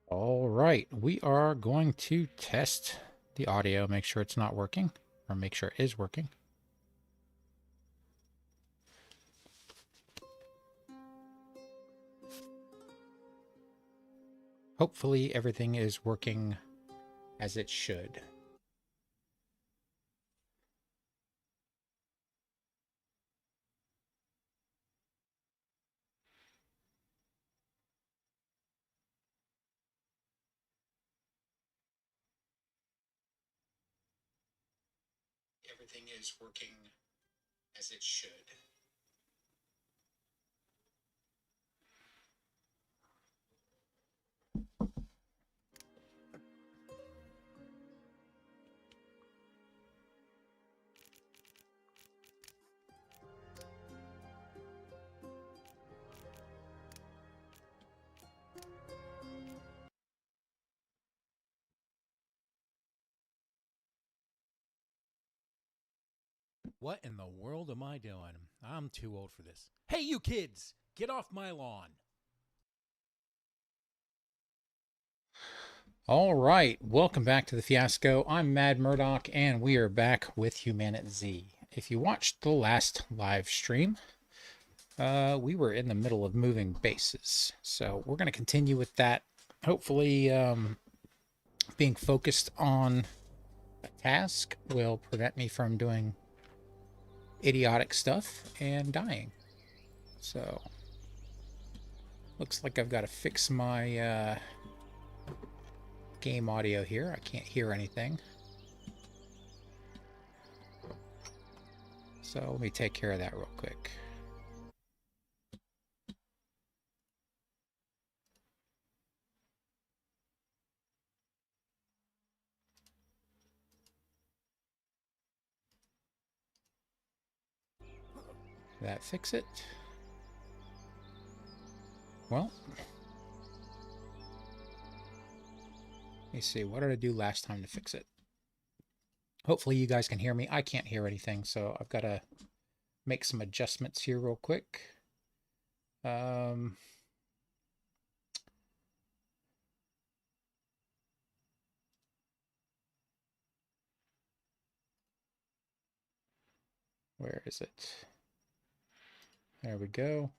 All right, we are going to test the audio, make sure it's not working, or make sure it is working. Hopefully everything is working as it should. Everything is working as it should. What in the world am I doing? I'm too old for this. Hey, you kids! Get off my lawn! All right, welcome back to the fiasco. I'm Mad Murdock, and we are back with HumanitZ. If you watched the last live stream, we were in the middle of moving bases, so we're going to continue with that. Hopefully, being focused on a task will prevent me from doing idiotic stuff and dying. So, looks like I've got to fix my game audio here. I can't hear anything. So let me take care of that real quick. That fix it? Well, let me see. What did I do last time to fix it? Hopefully you guys can hear me. I can't hear anything, so I've got to make some adjustments here real quick. Where is it? There we go.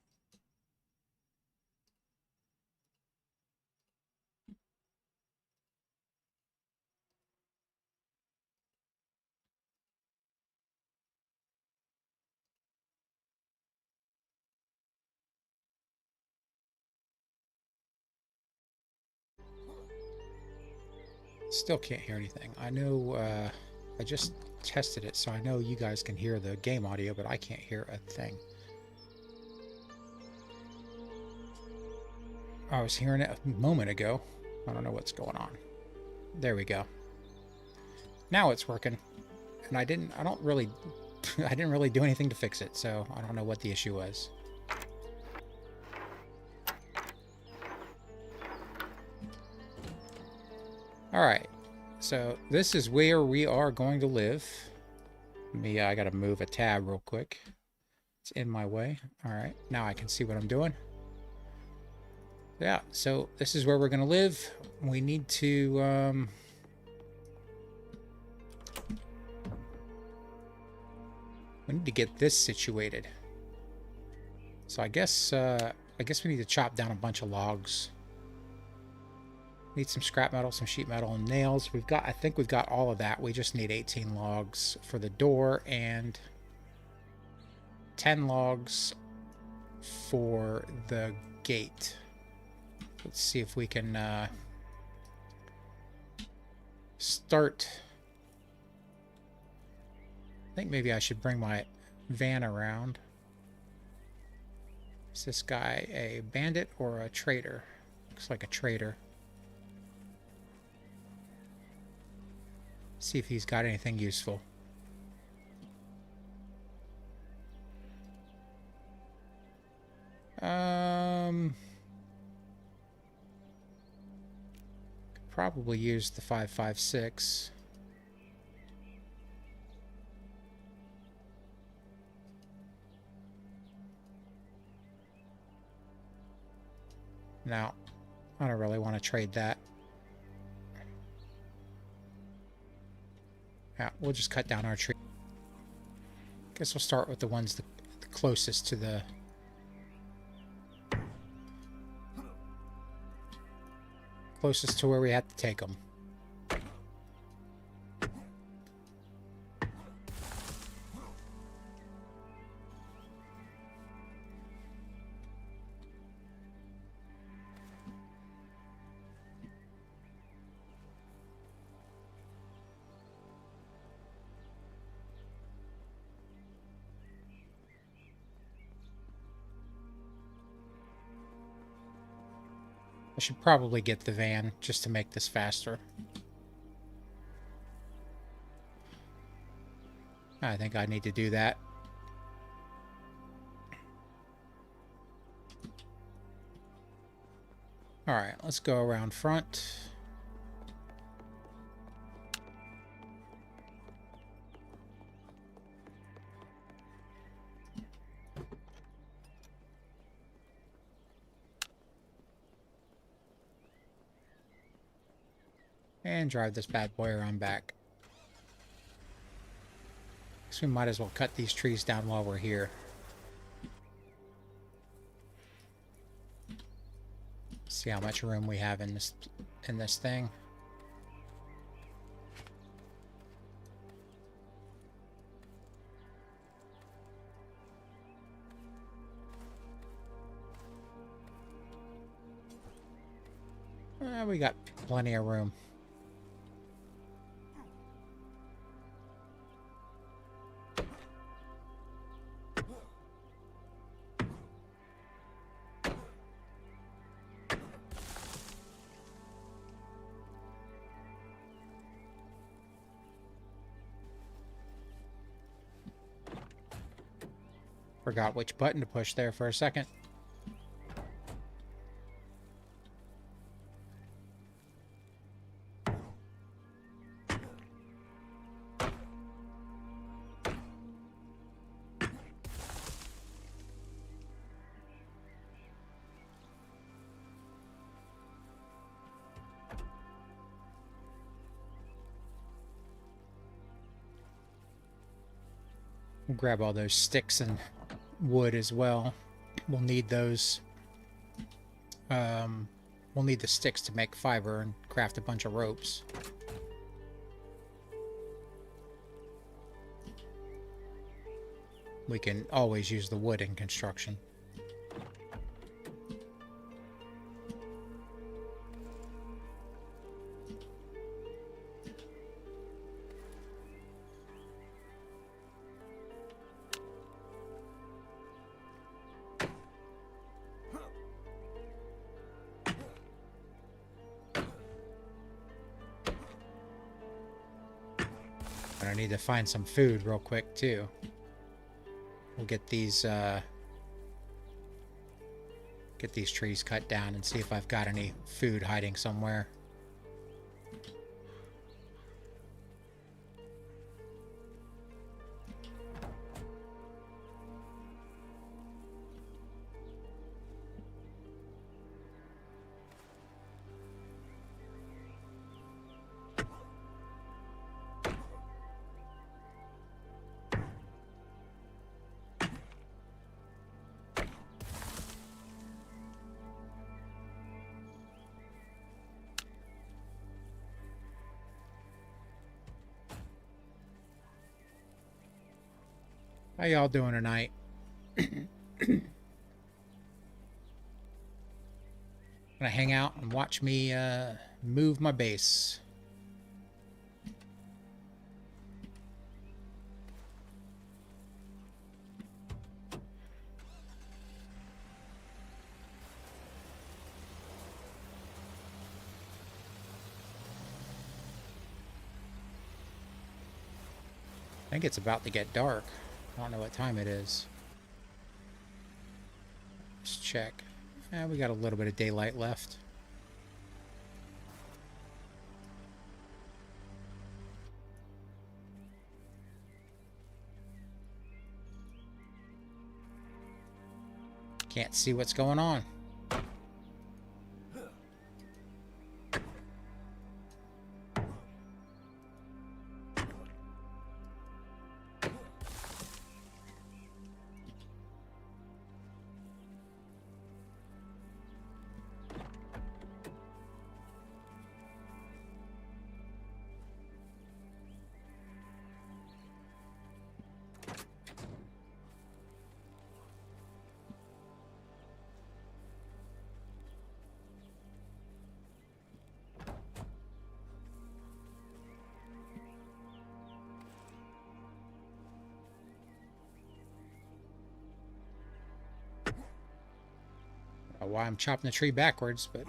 Still can't hear anything. I know I just tested it, so I know you guys can hear the game audio, but I can't hear a thing. I was hearing it a moment ago. I don't know what's going on. There we go. Now it's working. And I didn't really do anything to fix it, so I don't know what the issue was. Alright, so this is where we are going to live. I gotta move a tab real quick. It's in my way. Alright, now I can see what I'm doing. Yeah, so this is where we're gonna live. We need to, we need to get this situated. So I guess we need to chop down a bunch of logs. Need some scrap metal, some sheet metal, and nails. I think we've got all of that. We just need 18 logs for the door and 10 logs for the gate. Let's see if we can start. I think maybe I should bring my van around. Is this guy a bandit or a traitor? Looks like a traitor. See if he's got anything useful. Could probably use the 5.56. Now, I don't really want to trade that. Yeah, we'll just cut down our tree. Guess we'll start with the ones the closest to the... closest to where we have to take them. I should probably get the van just to make this faster. I think I need to do that. Alright, let's go around front. And drive this bad boy around back. So we might as well cut these trees down while we're here. See how much room we have in this thing. We got plenty of room. Forgot which button to push there for a second. We'll grab all those sticks and wood as well. We'll need those. We'll need the sticks to make fiber and craft a bunch of ropes. We can always use the wood in construction. I need to find some food real quick too. We'll get these trees cut down and see if I've got any food hiding somewhere. How y'all doing tonight? Gonna hang out and watch me move my base. I think it's about to get dark. I don't know what time it is. Let's check. We got a little bit of daylight left. Can't see what's going on. know why I'm chopping the tree backwards, but...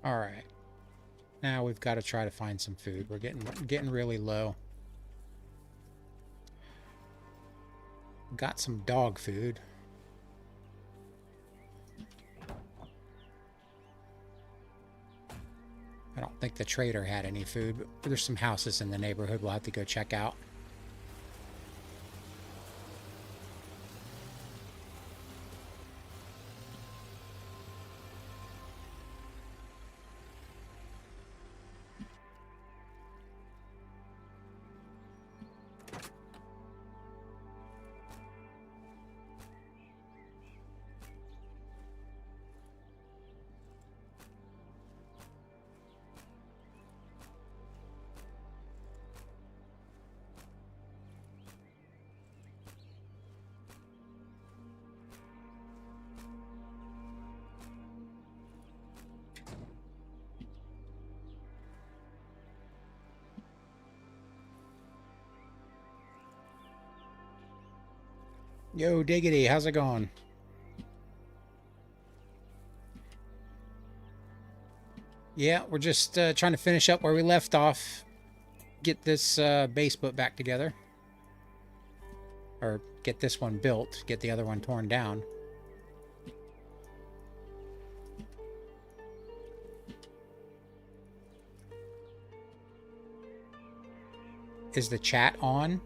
Alright. Now we've got to try to find some food. We're getting really low. Got some dog food. I don't think the trader had any food, but there's some houses in the neighborhood we'll have to go check out. Yo, Diggity, how's it going? Yeah, we're just trying to finish up where we left off. Get this base put back together. Or get this one built. Get the other one torn down. Is the chat on?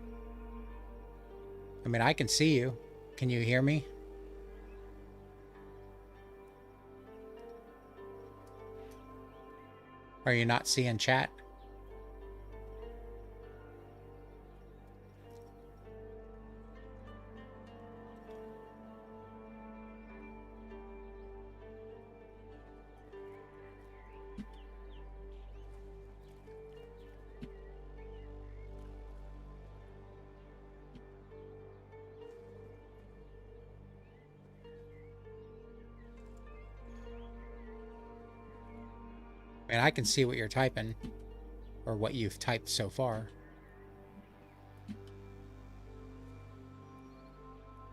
I mean, I can see you. Can you hear me? Are you not seeing chat? I mean, I can see what you're typing, or what you've typed so far.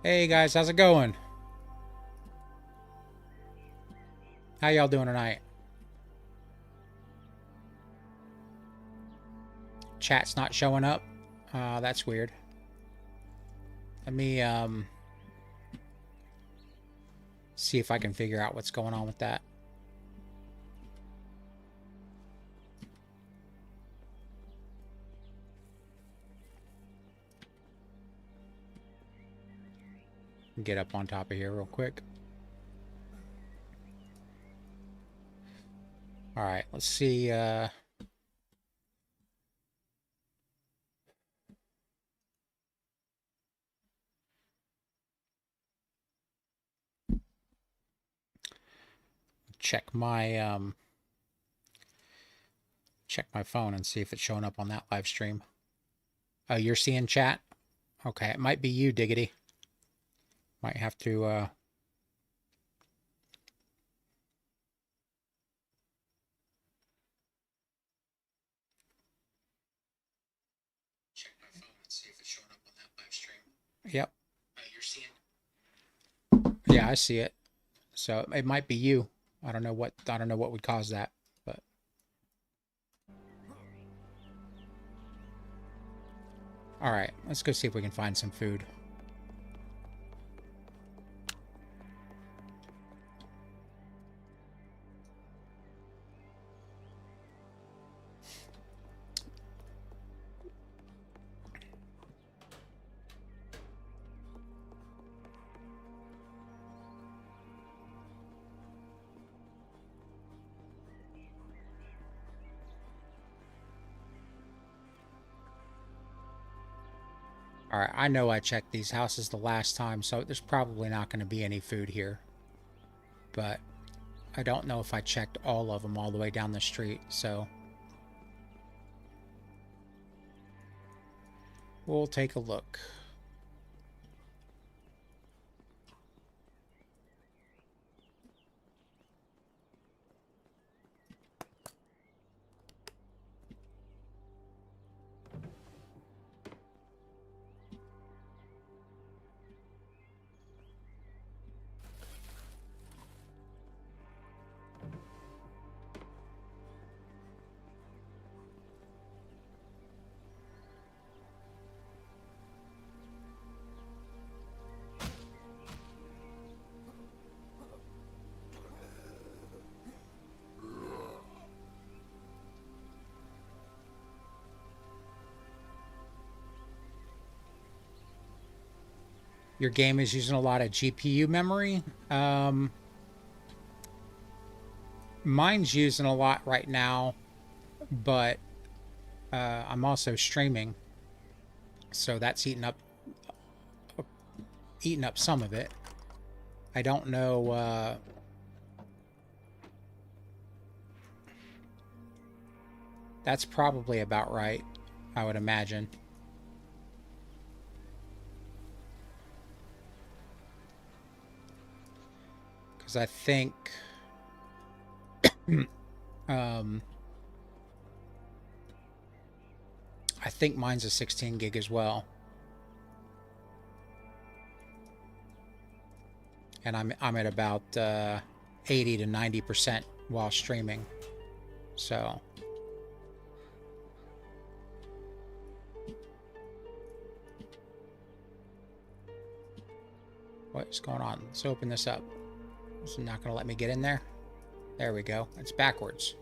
Hey guys, how's it going? How y'all doing tonight? Chat's not showing up. That's weird. Let me see if I can figure out what's going on with that. Get up on top of here real quick. All right, let's see. Check my phone and see if it's showing up on that live stream. Oh, you're seeing chat? Okay, it might be you, Diggity. Might have to check my phone and see if it's showing up on that live stream. Yep. You're seeing. Yeah, I see it. So it might be you. I don't know what would cause that, but all right, let's go see if we can find some food. All right, I know I checked these houses the last time, so there's probably not going to be any food here. but I don't know if I checked all of them all the way down the street, so we'll take a look. Your game is using a lot of GPU memory. Mine's using a lot right now, but I'm also streaming, so that's eating up some of it. I don't know. That's probably about right, I would imagine. Because I think I think mine's a 16 gig as well. And I'm at about 80 to 90% while streaming. So what's going on? Let's open this up. It's not going to let me get in there. There we go. It's backwards.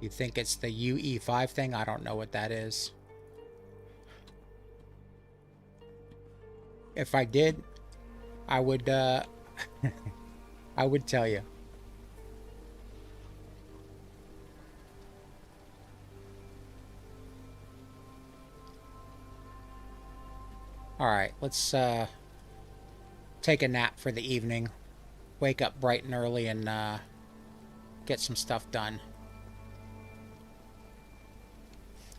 You think it's the UE5 thing? I don't know what that is. If I did, I would I would tell you. All right, let's take a nap for the evening. Wake up bright and early and get some stuff done.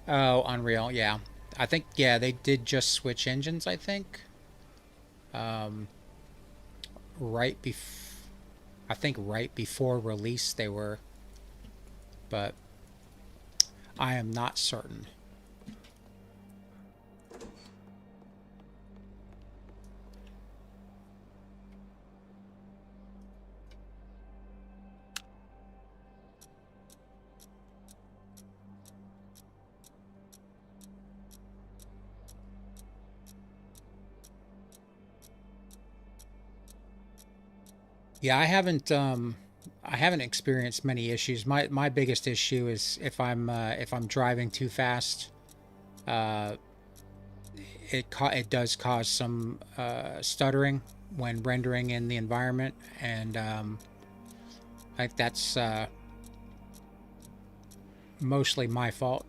Oh, Unreal, yeah. I think, yeah, they did just switch engines, I think. Right I think right before release they were, but I am not certain. Yeah, I haven't experienced many issues. My biggest issue is if I'm driving too fast, uh, it does cause some stuttering when rendering in the environment, and I think that's mostly my fault.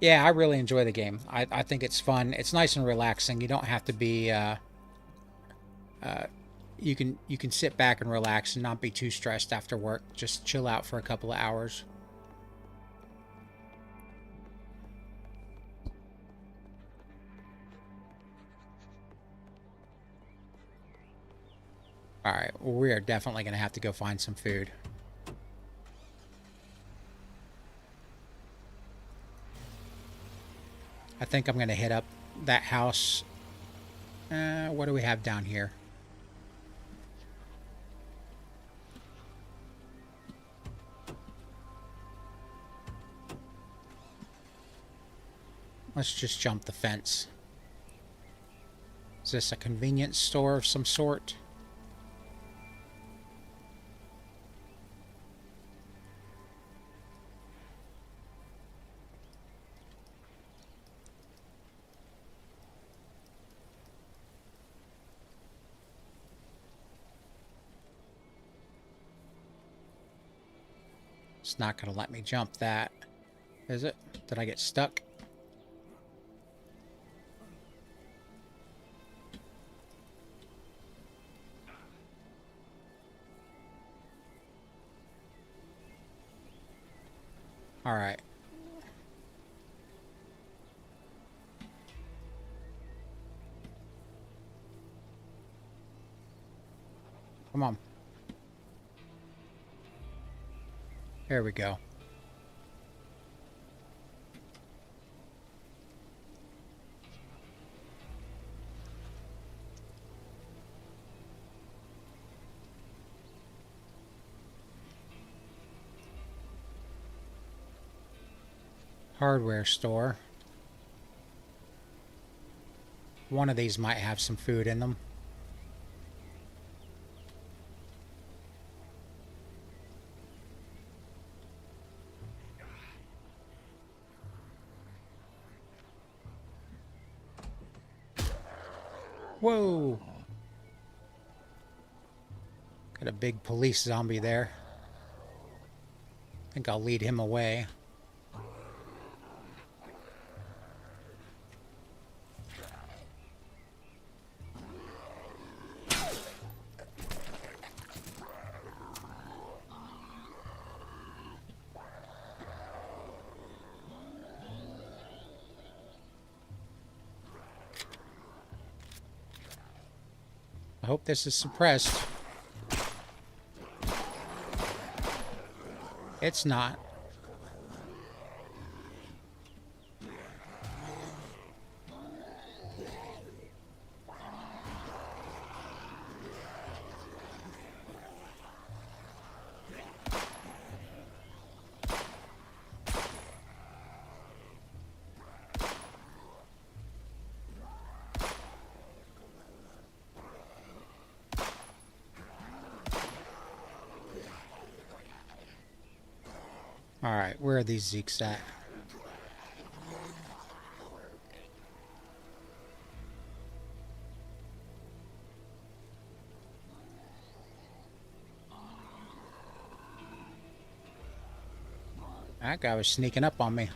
Yeah, I really enjoy the game. I think it's fun. It's nice and relaxing. You don't have to be you can sit back and relax and not be too stressed after work. Just chill out for a couple of hours. All right, well, we are definitely going to have to go find some food. I think I'm going to hit up that house. What do we have down here? Let's just jump the fence. Is this a convenience store of some sort? It's not going to let me jump that, is it? Did I get stuck? All right. Come on. There we go. Hardware store. One of these might have some food in them. Whoa! Got a big police zombie there. I think I'll lead him away. I hope this is suppressed. It's not. Alright, where are these zeeks at? That guy was sneaking up on me.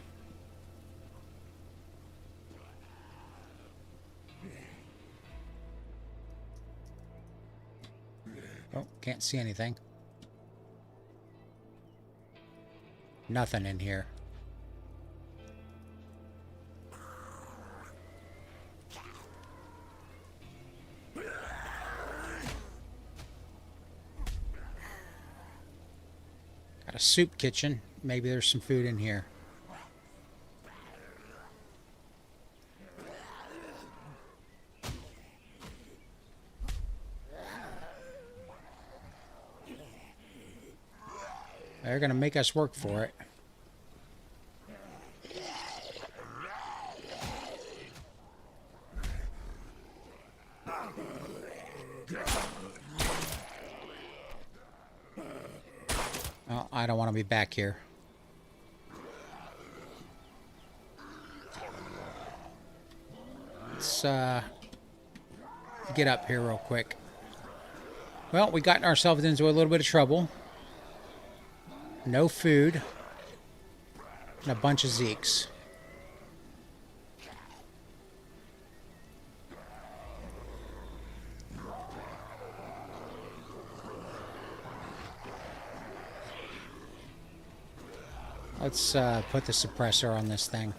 Oh, can't see anything. Nothing in here. Got a soup kitchen. Maybe there's some food in here. They're gonna make us work for it. Oh, I don't want to be back here. Let's get up here real quick. Well, we got ourselves into a little bit of trouble. No food. And a bunch of zeeks. Let's put the suppressor on this thing.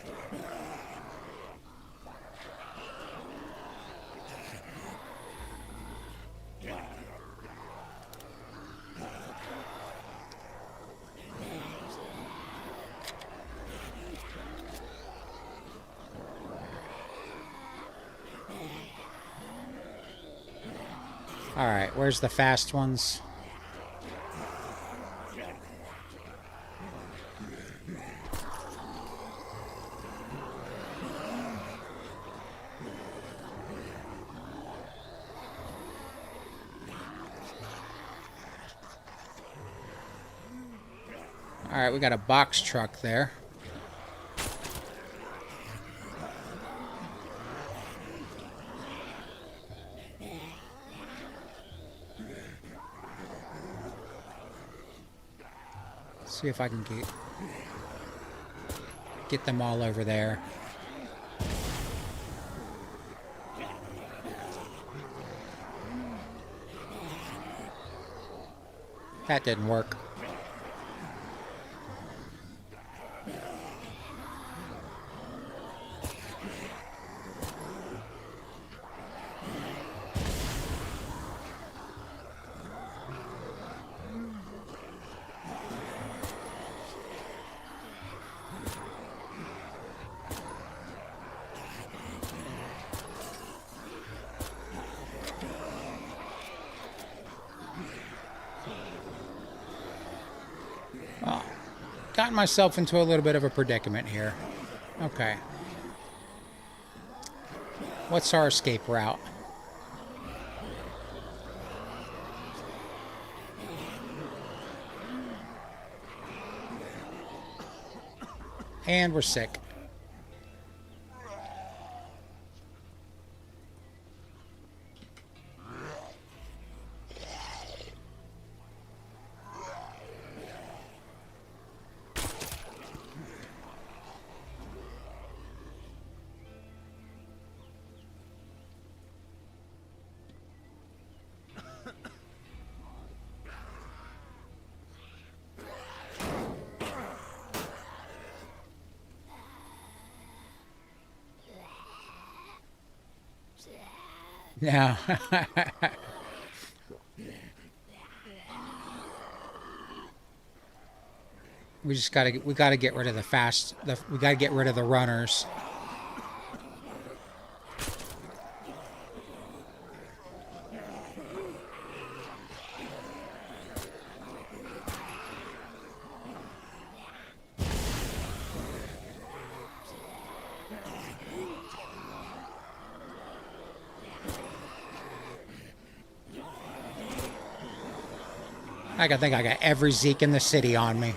Alright, where's the fast ones? Alright, we got a box truck there. See if I can get them all over there. That didn't work. Gotten myself into a little bit of a predicament here. Okay. What's our escape route? And we're sick. Now, we gotta get rid of we gotta get rid of the runners. I think I got every Zeke in the city on me.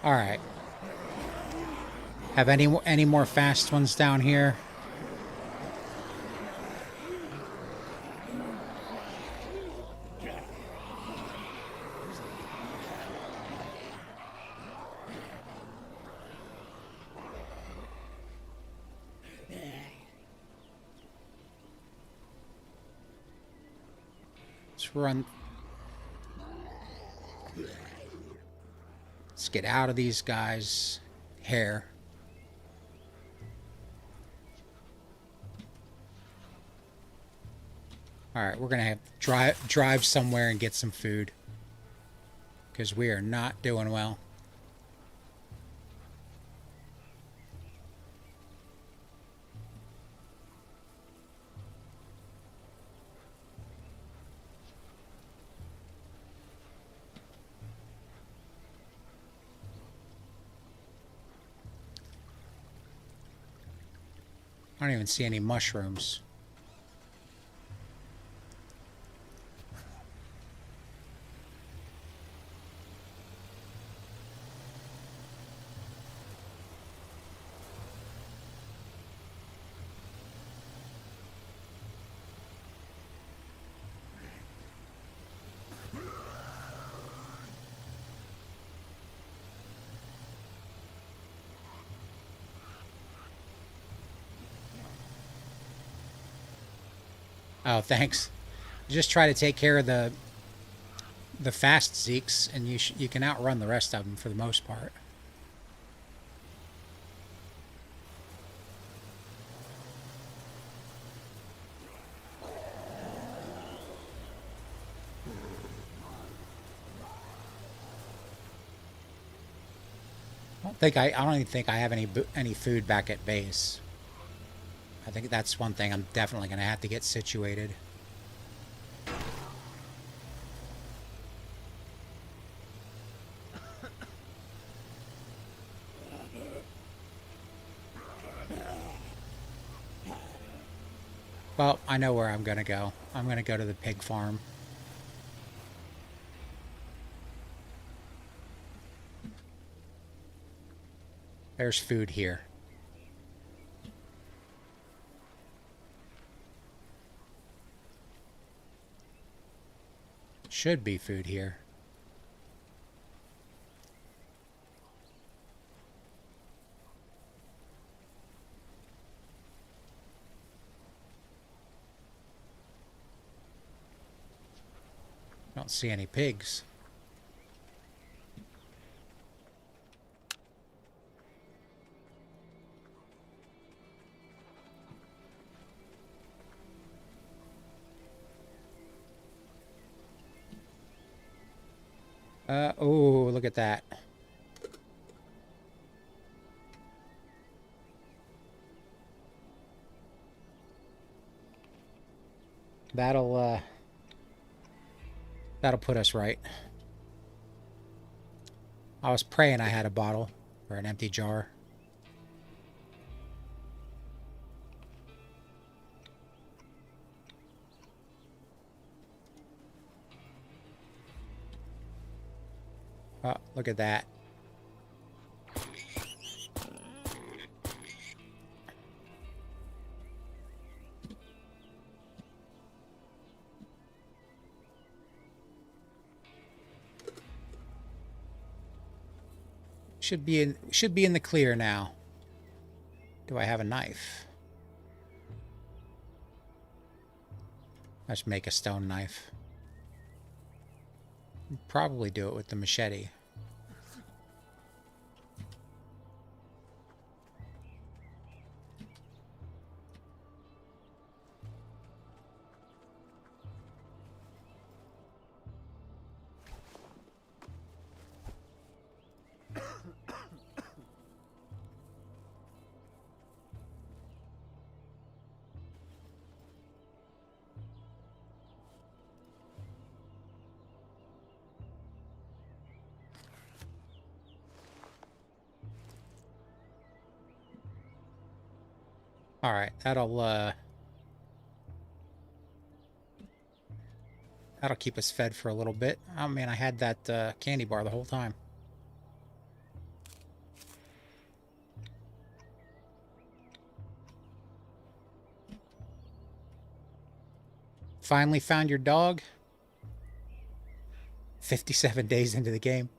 All right. Have any more fast ones down here? Let's run. Let's get out of these guys' hair. All right, we're gonna have to drive somewhere and get some food because we are not doing well. I don't even see any mushrooms. Oh, thanks. Just try to take care of the fast Zeeks, and you can outrun the rest of them for the most part. I don't even think I have any food back at base. I think that's one thing I'm definitely going to have to get situated. Well, I know where I'm going to go. I'm going to go to the pig farm. There's food here. Should be food here. Don't see any pigs. Oh, look at that. That'll put us right. I was praying I had a bottle or an empty jar. Oh, look at that. Should be in the clear now. Do I have a knife? Let's make a stone knife. Probably do it with the machete. All right, that'll keep us fed for a little bit. Oh man, I had that candy bar the whole time. Finally found your dog. 57 days into the game.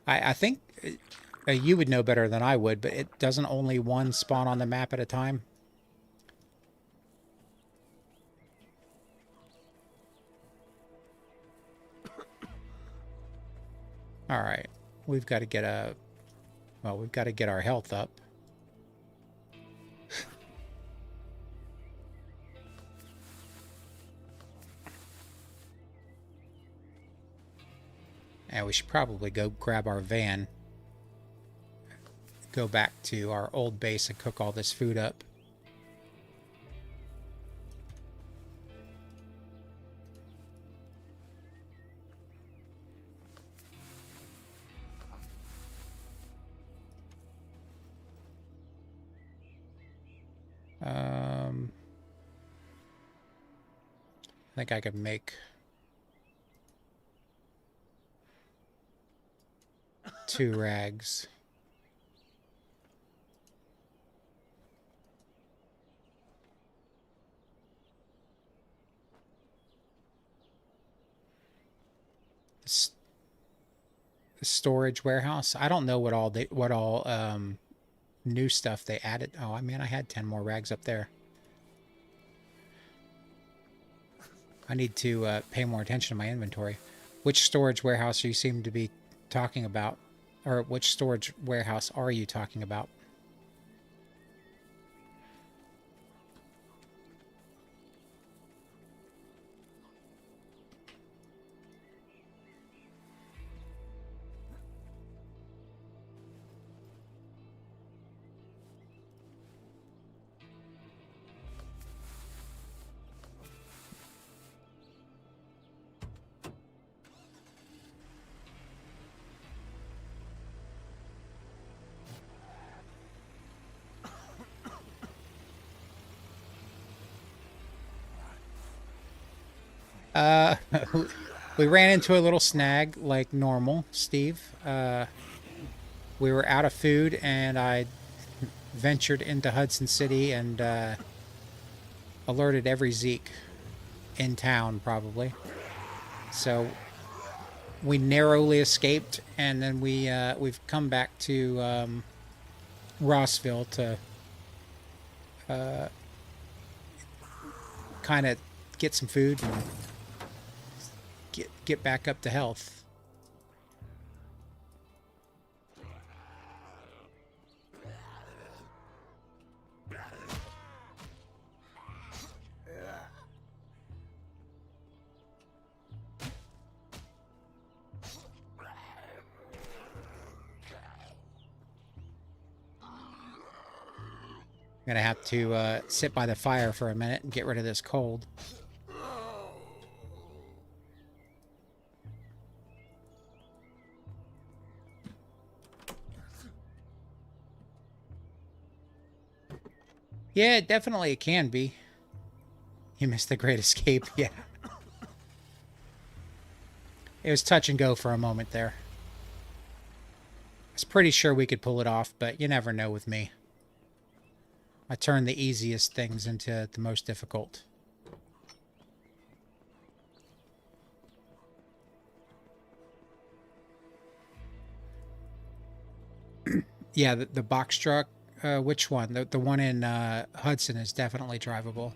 I think you would know better than I would, but it doesn't only one spawn on the map at a time. All right, we've got to get we've got to get our health up. And we should probably go grab our van, go back to our old base and cook all this food up. I think I could make 2 rags. Storage warehouse. I don't know what all new stuff they added. Oh, I mean, I had 10 more rags up there. I need to pay more attention to my inventory. Which storage warehouse you seem to be talking about? Or which storage warehouse are you talking about? We ran into a little snag like normal, Steve. we were out of food, and I ventured into Hudson City and alerted every Zeke in town, probably. So we narrowly escaped, and then we've come back to Rossville to kind of get some food and get back up to health. I'm gonna have to sit by the fire for a minute and get rid of this cold. Yeah, definitely it can be. You missed the Great Escape, yeah. It was touch and go for a moment there. I was pretty sure we could pull it off, but you never know with me. I turn the easiest things into the most difficult. Yeah, the box truck. Which one? The one in Hudson is definitely drivable.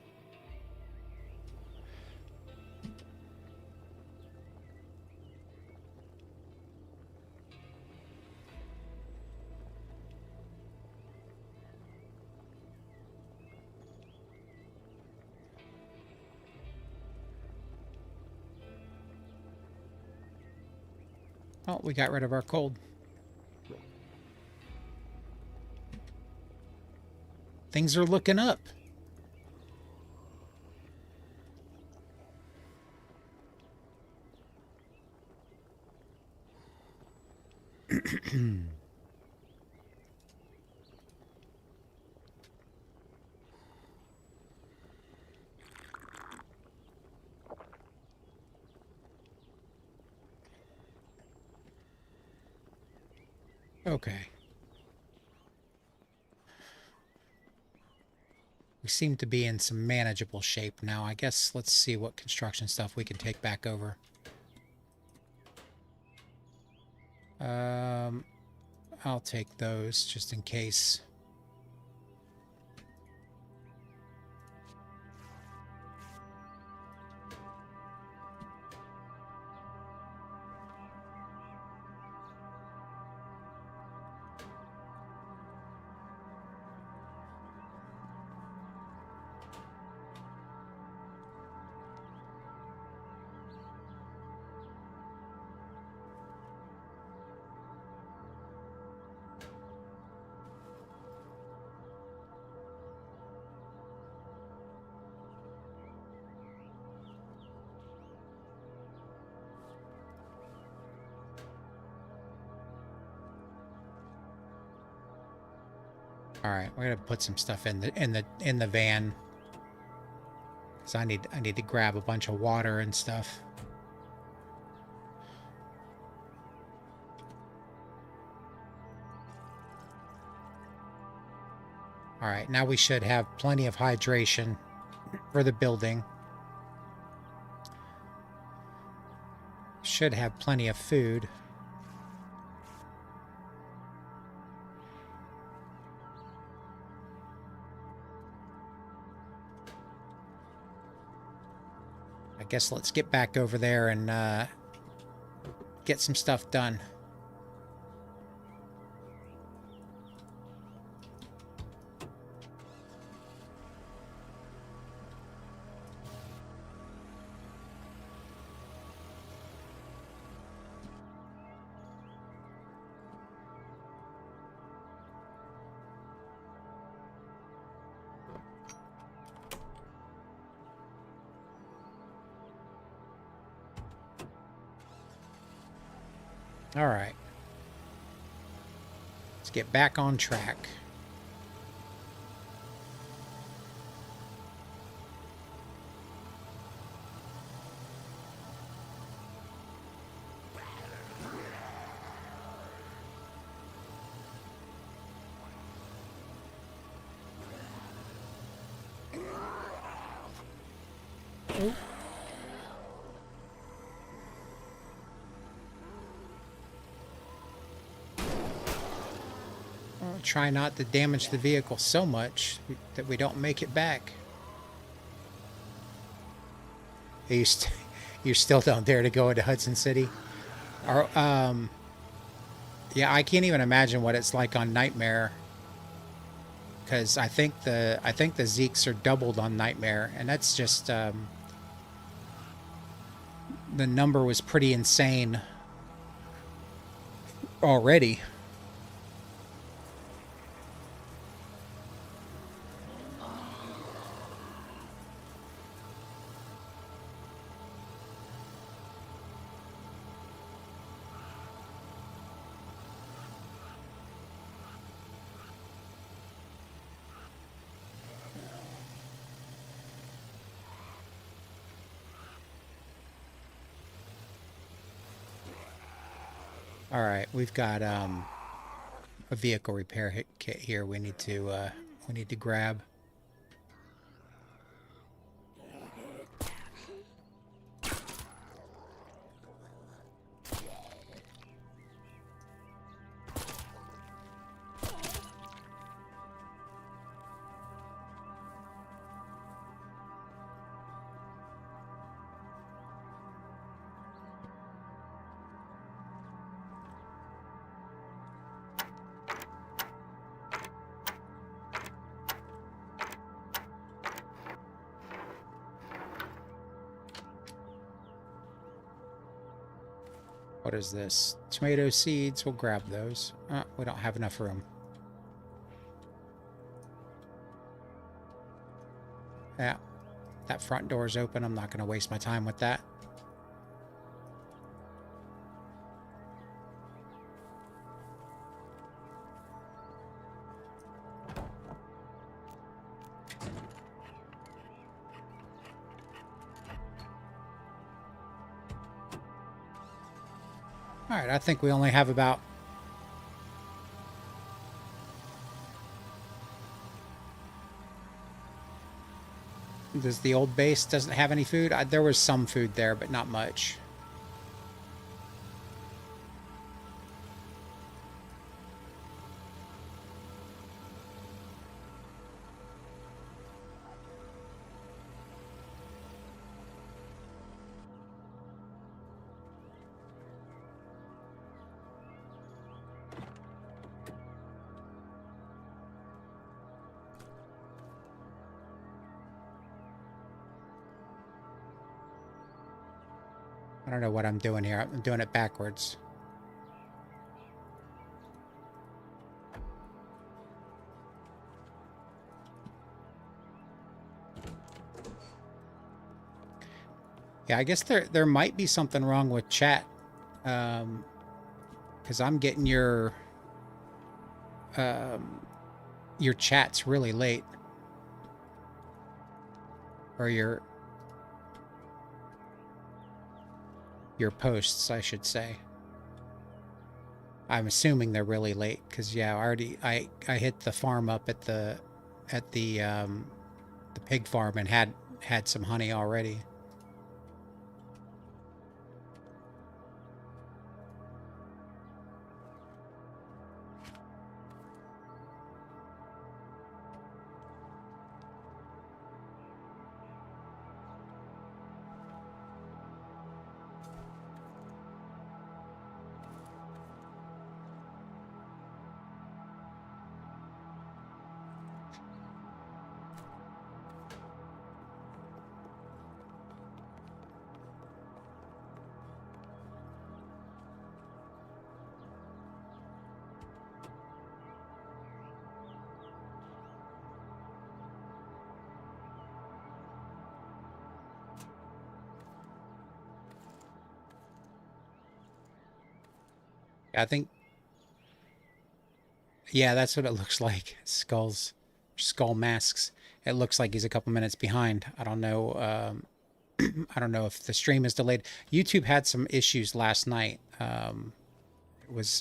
Oh, we got rid of our cold. Things are looking up. Okay. We seem to be in some manageable shape now. I guess let's see what construction stuff we can take back over. I'll take those just in case. All right, we're gonna put some stuff in the van. So I need to grab a bunch of water and stuff. All right, now we should have plenty of hydration for the building. Should have plenty of food. I guess let's get back over there and get some stuff done. All right. Let's get back on track. Oh. I'll try not to damage the vehicle so much that we don't make it back. You still don't dare to go into Hudson City? Or, yeah, I can't even imagine what it's like on Nightmare. Because I think the zeeks are doubled on Nightmare, and that's just the number was pretty insane already. All right, we've got a vehicle repair kit here. We need to grab. What is this? Tomato seeds. We'll grab those. We don't have enough room. Yeah, that front door is open. I'm not going to waste my time with that. All right, I think we only have about... Does the old base doesn't have any food? There was some food there, but not much. I don't know what I'm doing here. I'm doing it backwards. Yeah, I guess there might be something wrong with chat. Because I'm getting your chats really late. Or your posts, I should say. I'm assuming they're really late because yeah, I hit the farm up at the pig farm and had some honey already. I think, yeah, that's what it looks like. Skull masks. It looks like he's a couple minutes behind. I don't know. I don't know if the stream is delayed. YouTube had some issues last night. It was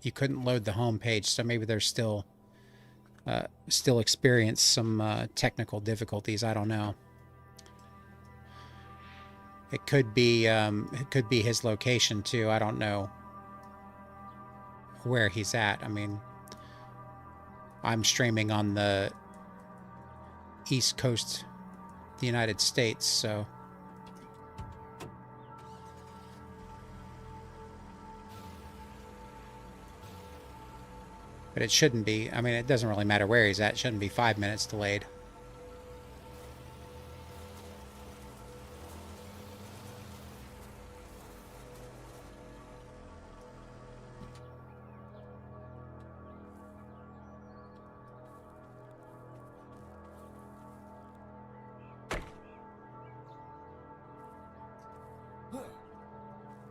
you couldn't load the home page, so maybe there's still experience some technical difficulties. I don't know. It could be his location too. I don't know where he's at. I mean, I'm streaming on the East Coast of the United States, so but it shouldn't be. I mean, it doesn't really matter where he's at. It shouldn't be 5 minutes delayed.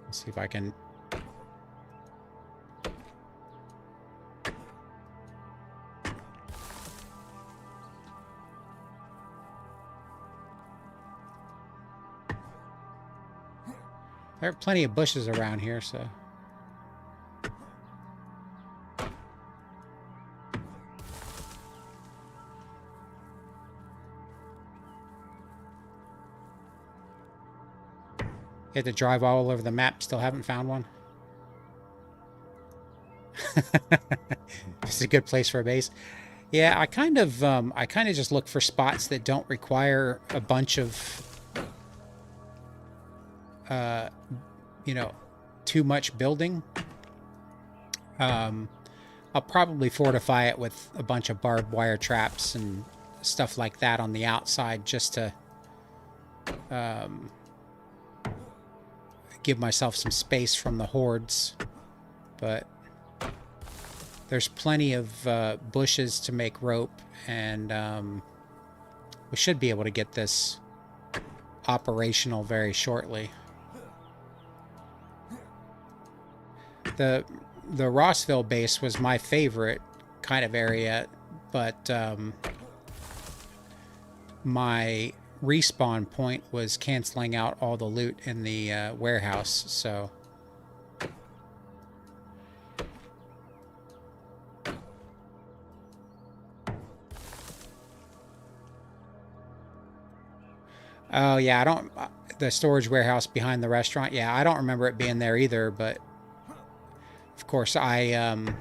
Let's see if I can. There are plenty of bushes around here, so. You had to drive all over the map, still haven't found one? This is a good place for a base. Yeah, I kind of just look for spots that don't require a bunch of you know, too much building. I'll probably fortify it with a bunch of barbed wire traps and stuff like that on the outside just to give myself some space from the hordes. But there's plenty of bushes to make rope, and we should be able to get this operational very shortly. The Rossville base was my favorite kind of area, but my respawn point was canceling out all the loot in the warehouse, so oh yeah, I don't the storage warehouse behind the restaurant. Yeah, I don't remember it being there either, but of course I'm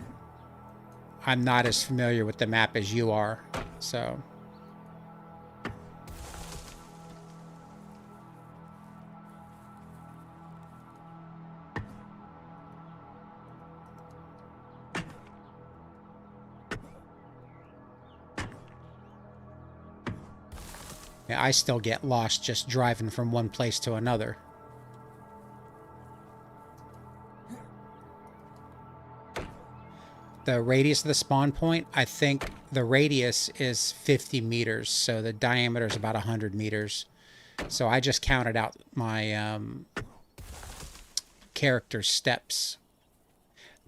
not as familiar with the map as you are, so yeah, I still get lost just driving from one place to another. The radius of the spawn point, I think the radius is 50 meters, so the diameter is about 100 meters. So I just counted out my character's steps.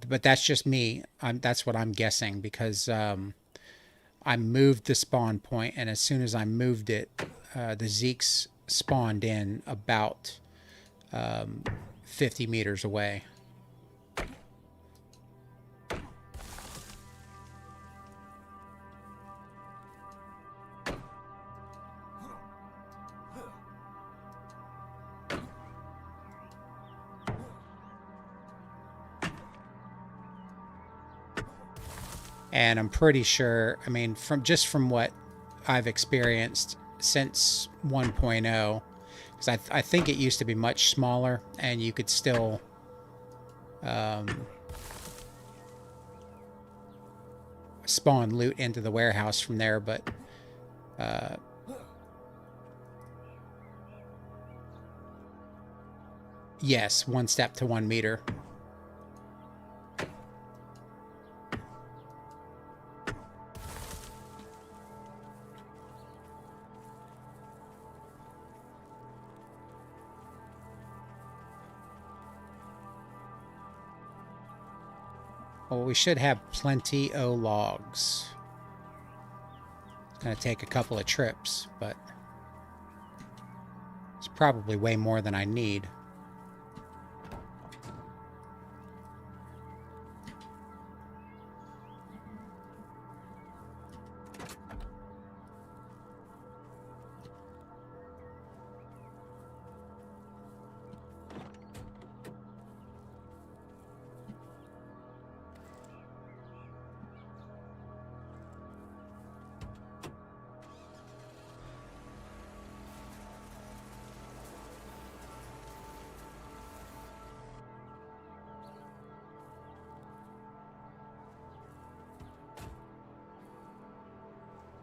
But that's just me. That's what I'm guessing, because I moved the spawn point, and as soon as I moved it, the zeeks spawned in about 50 meters away. And I'm pretty sure, I mean, from what I've experienced since 1.0, because I think it used to be much smaller, and you could still spawn loot into the warehouse from there, but yes, 1 step to 1 meter. Well, we should have plenty of logs. It's going to take a couple of trips, but it's probably way more than I need.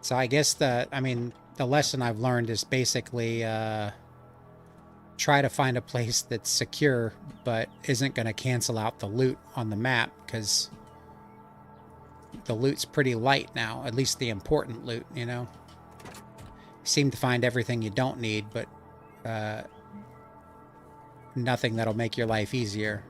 So I guess the lesson I've learned is basically try to find a place that's secure but isn't going to cancel out the loot on the map, because the loot's pretty light now, at least the important loot, you know? You seem to find everything you don't need, but nothing that'll make your life easier.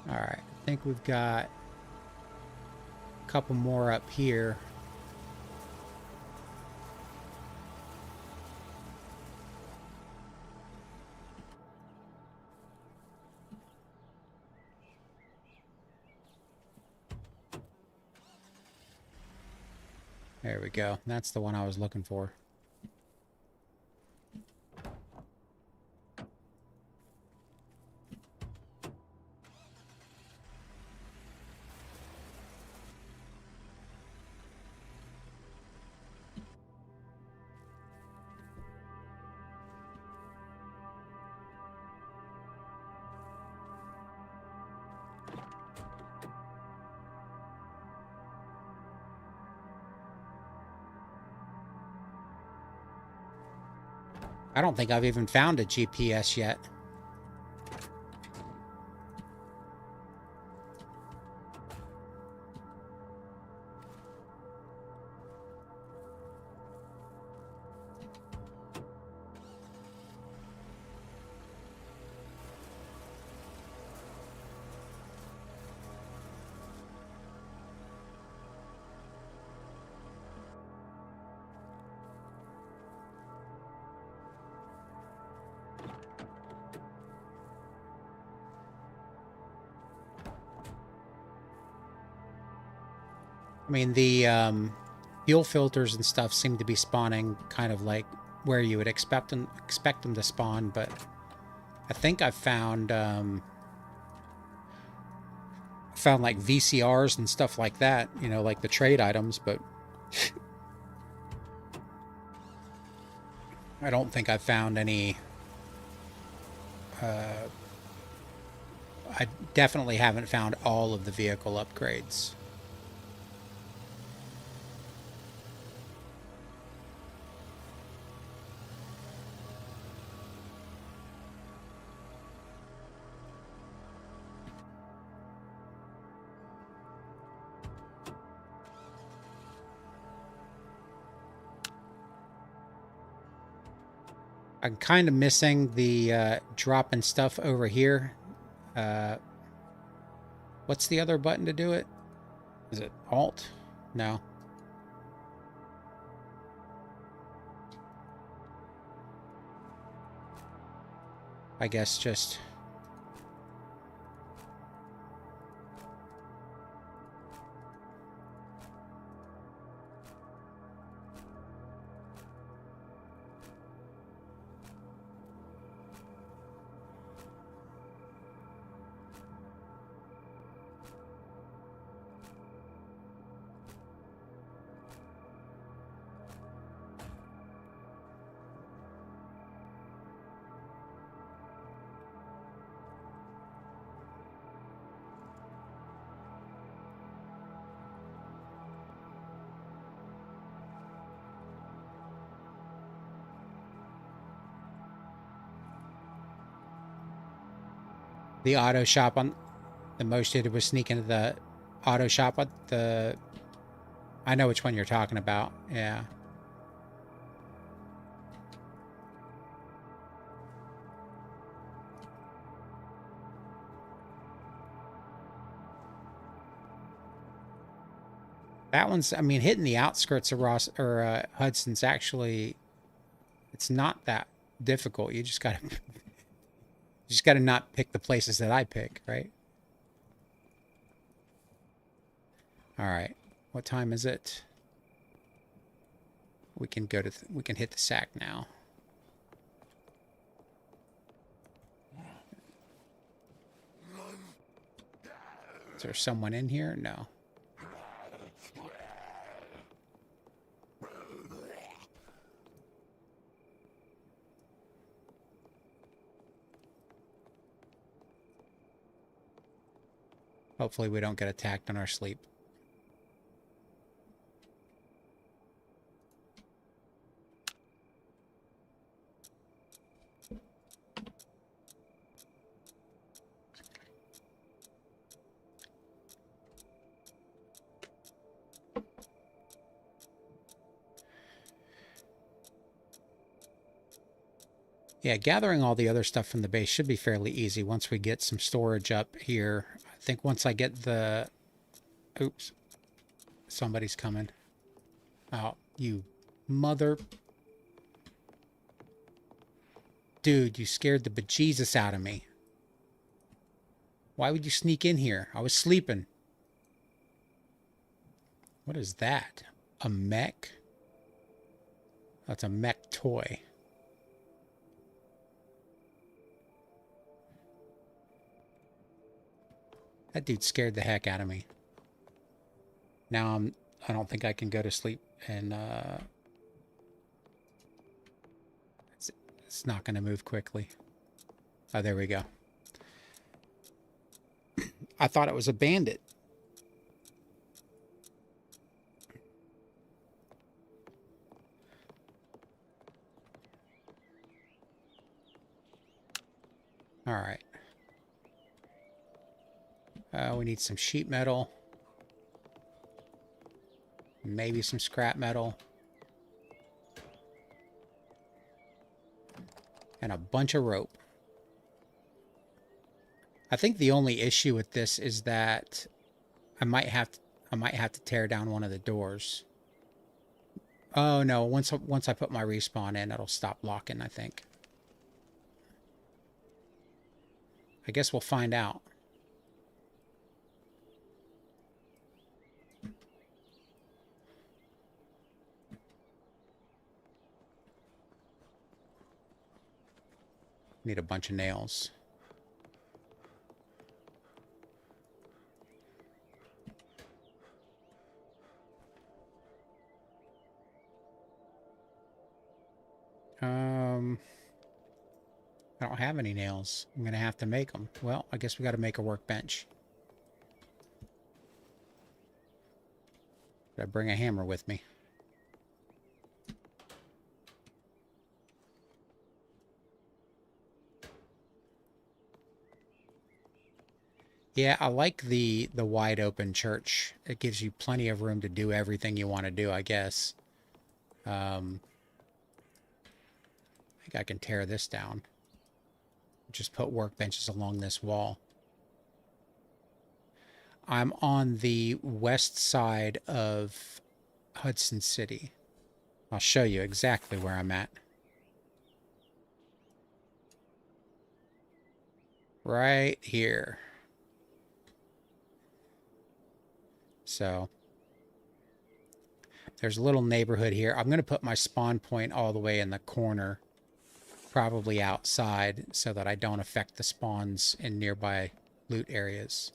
Alright, I think we've got a couple more up here. There we go. That's the one I was looking for. I don't think I've even found a GPS yet. I mean, the fuel filters and stuff seem to be spawning kind of like where you would expect them to spawn, but I think I've found like VCRs and stuff like that, you know, like the trade items, but I don't think I've found any. I definitely haven't found all of the vehicle upgrades. I'm kind of missing the dropping stuff over here. What's the other button to do it? Is it Alt? No. I guess just... the auto shop on the most did was sneak into the auto shop at the... I know which one you're talking about. Yeah. That one's, I mean, hitting the outskirts of Hudson's actually, it's not that difficult. You just gotta not pick the places that I pick, right? All right. What time is it? We can go to, we can hit the sack now. Is there someone in here? No. Hopefully we don't get attacked in our sleep. Yeah, gathering all the other stuff from the base should be fairly easy once we get some storage up here. I think once I get the... Oops. Somebody's coming. Oh, you mother... Dude, you scared the bejesus out of me. Why would you sneak in here? I was sleeping. What is that? A mech? That's a mech toy. That dude scared the heck out of me. Now I don't think I can go to sleep and it's not going to move quickly. Oh, there we go. I thought it was a bandit. All right. We need some sheet metal. Maybe some scrap metal. And a bunch of rope. I think the only issue with this is that I might have to tear down one of the doors. Oh no, once I put my respawn in, it'll stop locking, I think. I guess we'll find out. Need a bunch of nails. I don't have any nails. I'm going to have to make them. Well, I guess we got to make a workbench. Did I bring a hammer with me? Yeah, I like the wide open church. It gives you plenty of room to do everything you want to do, I guess. I think I can tear this down. Just put workbenches along this wall. I'm on the west side of Hudson City. I'll show you exactly where I'm at. Right here. So there's a little neighborhood here. I'm going to put my spawn point all the way in the corner, probably outside, so that I don't affect the spawns in nearby loot areas.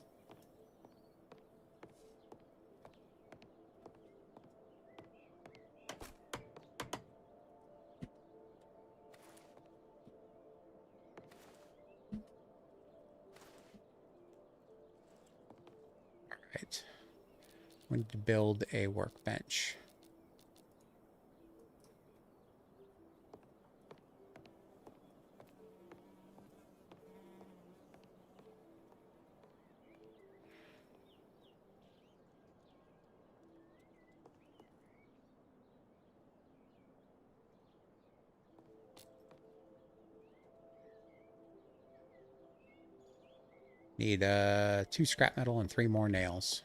All right. We need to build a workbench. Need 2 scrap metal and 3 more nails.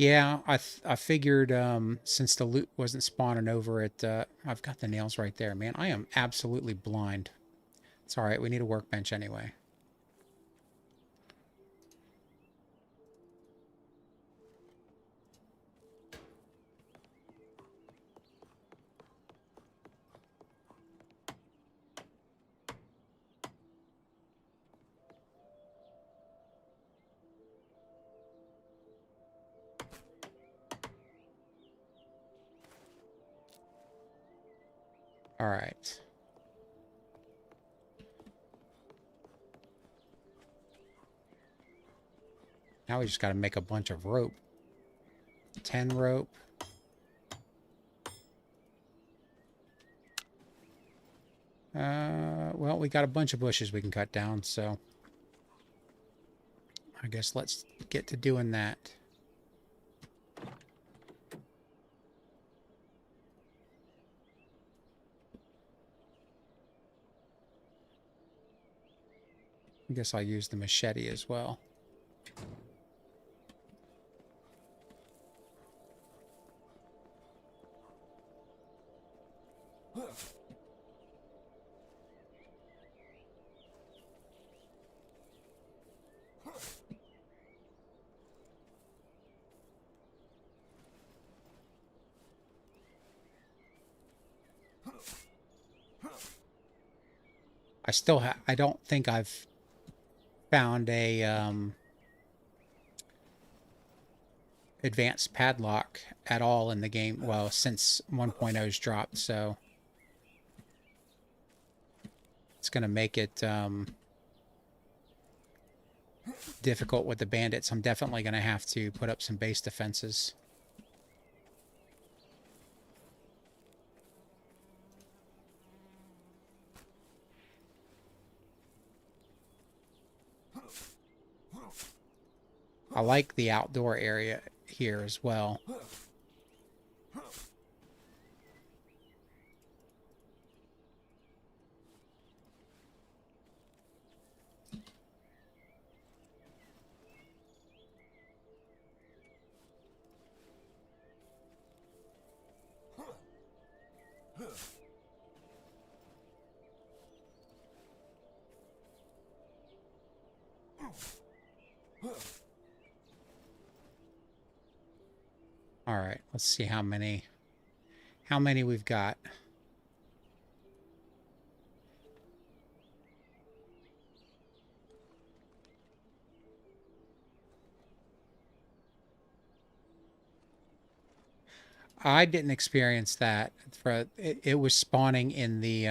Yeah, I figured since the loot wasn't spawning over at I've got the nails right there, man. I am absolutely blind. It's all right. We need a workbench anyway. All right. Now we just got to make a bunch of rope. 10 rope. Well, we got a bunch of bushes we can cut down, so I guess let's get to doing that. I guess I'll use the machete as well. I don't think I've found a advanced padlock at all in the game, well, since 1.0's dropped, so it's going to make it difficult with the bandits. I'm definitely going to have to put up some base defenses. I like the outdoor area here as well. All right, let's see how many we've got. I didn't experience that. It was spawning in the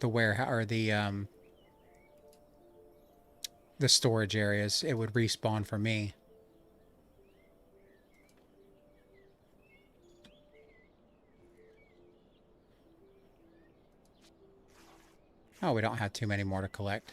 warehouse or the storage areas. It would respawn for me. Oh, we don't have too many more to collect.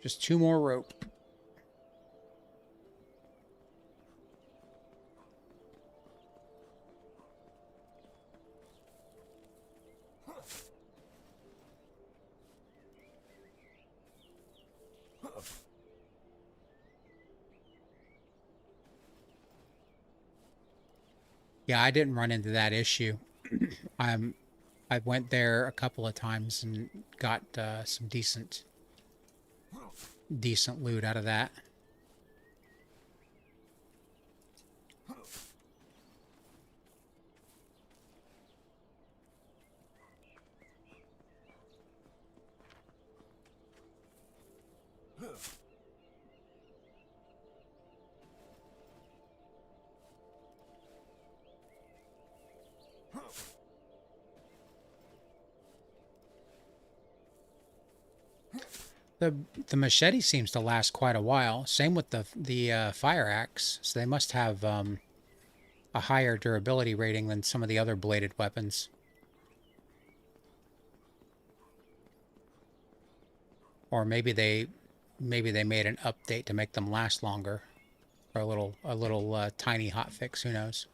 Just 2 more rope. Yeah, I didn't run into that issue. I went there a couple of times and got some decent loot out of that. The machete seems to last quite a while. Same with the fire axe. So they must have a higher durability rating than some of the other bladed weapons. Or maybe they made an update to make them last longer, or a little tiny hot fix. Who knows?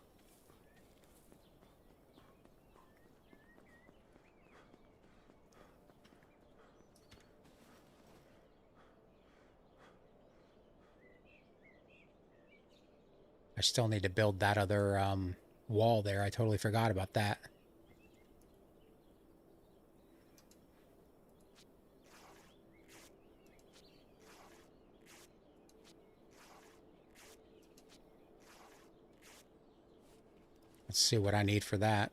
I still need to build that other wall there. I totally forgot about that. Let's see what I need for that.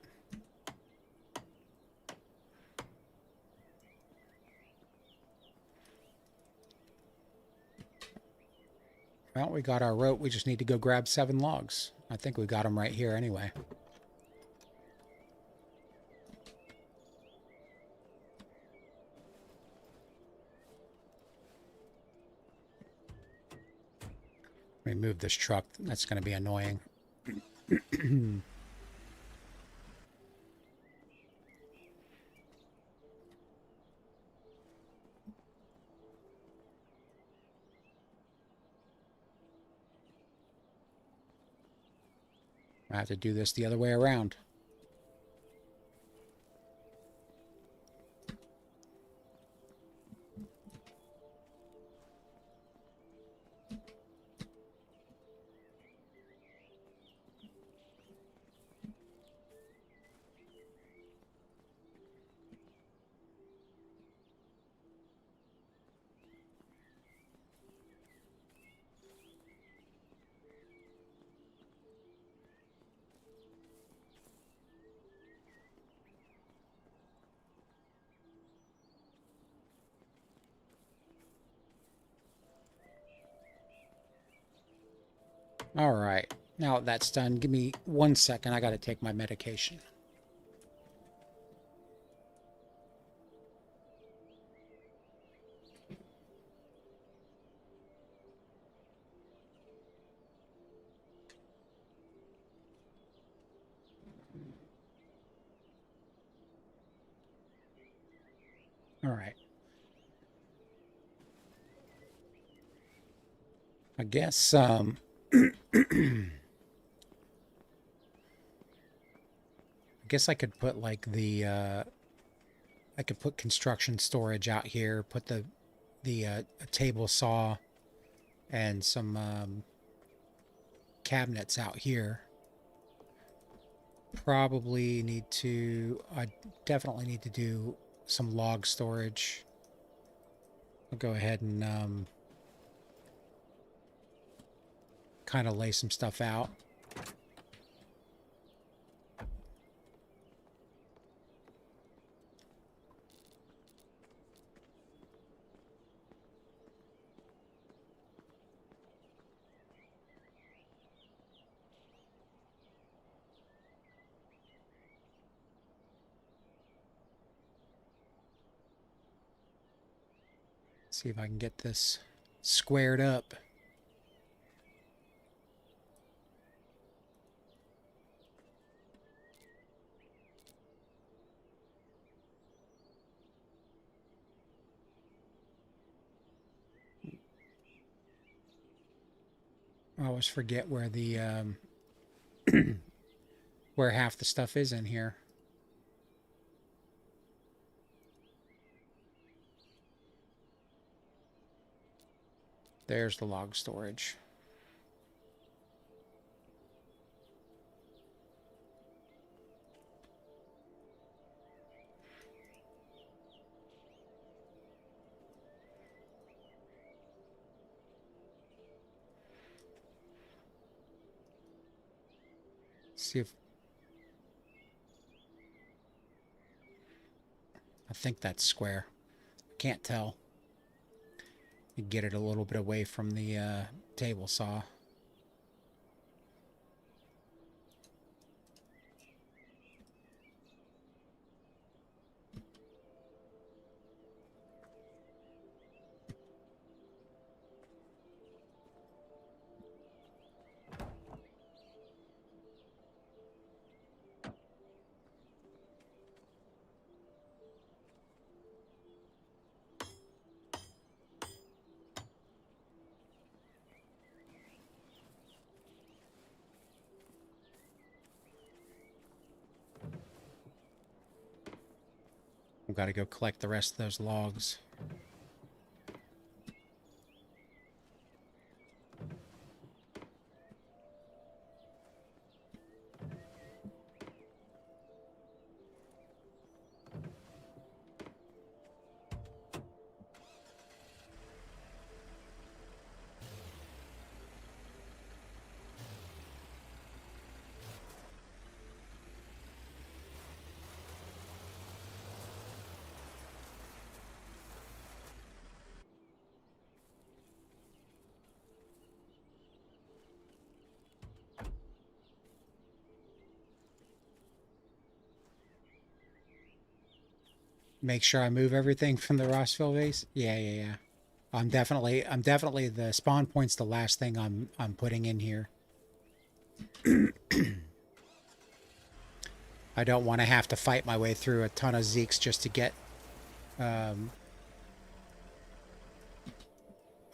Well, we got our rope. We just need to go grab 7 logs. I think we got them right here anyway. Let me move this truck. That's going to be annoying. I have to do this the other way around. All right. Now that's done, give me 1 second. I got to take my medication. All right. I guess I guess I could put like the I could put construction storage out here, put the a table saw and some cabinets out here. Probably need to, I definitely need to do some log storage. I'll go ahead and kind of lay some stuff out. See if I can get this squared up. I always forget where the where half the stuff is in here. There's the log storage. See if I think that's square. Can't tell. You get it a little bit away from the table saw. I've got to go collect the rest of those logs. Make sure I move everything from the Rossville base. Yeah. I'm definitely the spawn point's the last thing I'm putting in here. I don't want to have to fight my way through a ton of zeeks just to get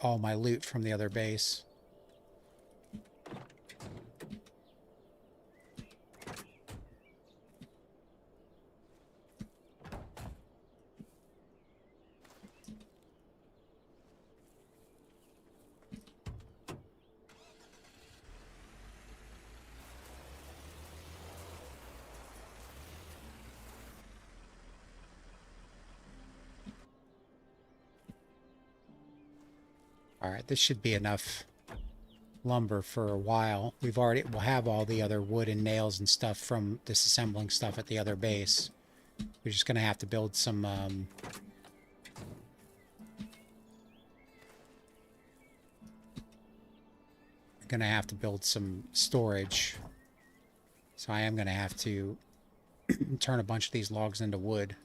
all my loot from the other base. All right, this should be enough lumber for a while. We'll have all the other wood and nails and stuff from disassembling stuff at the other base. We're just gonna have to build some storage. So I am gonna have to turn a bunch of these logs into wood.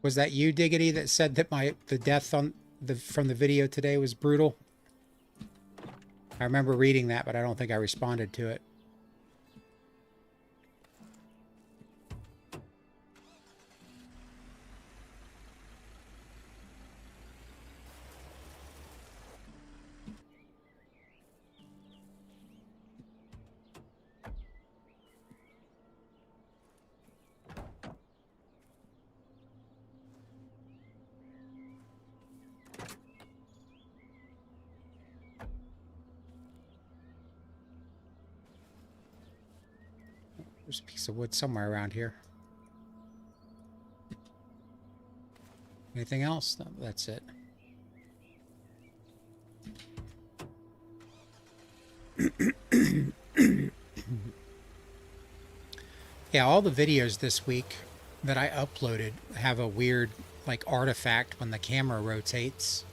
Was that you, Diggity, that said that the death on from the video today was brutal? I remember reading that, but I don't think I responded to it. There's a piece of wood somewhere around here. Anything else? No, that's it. Yeah, all the videos this week that I uploaded have a weird, like, artifact when the camera rotates.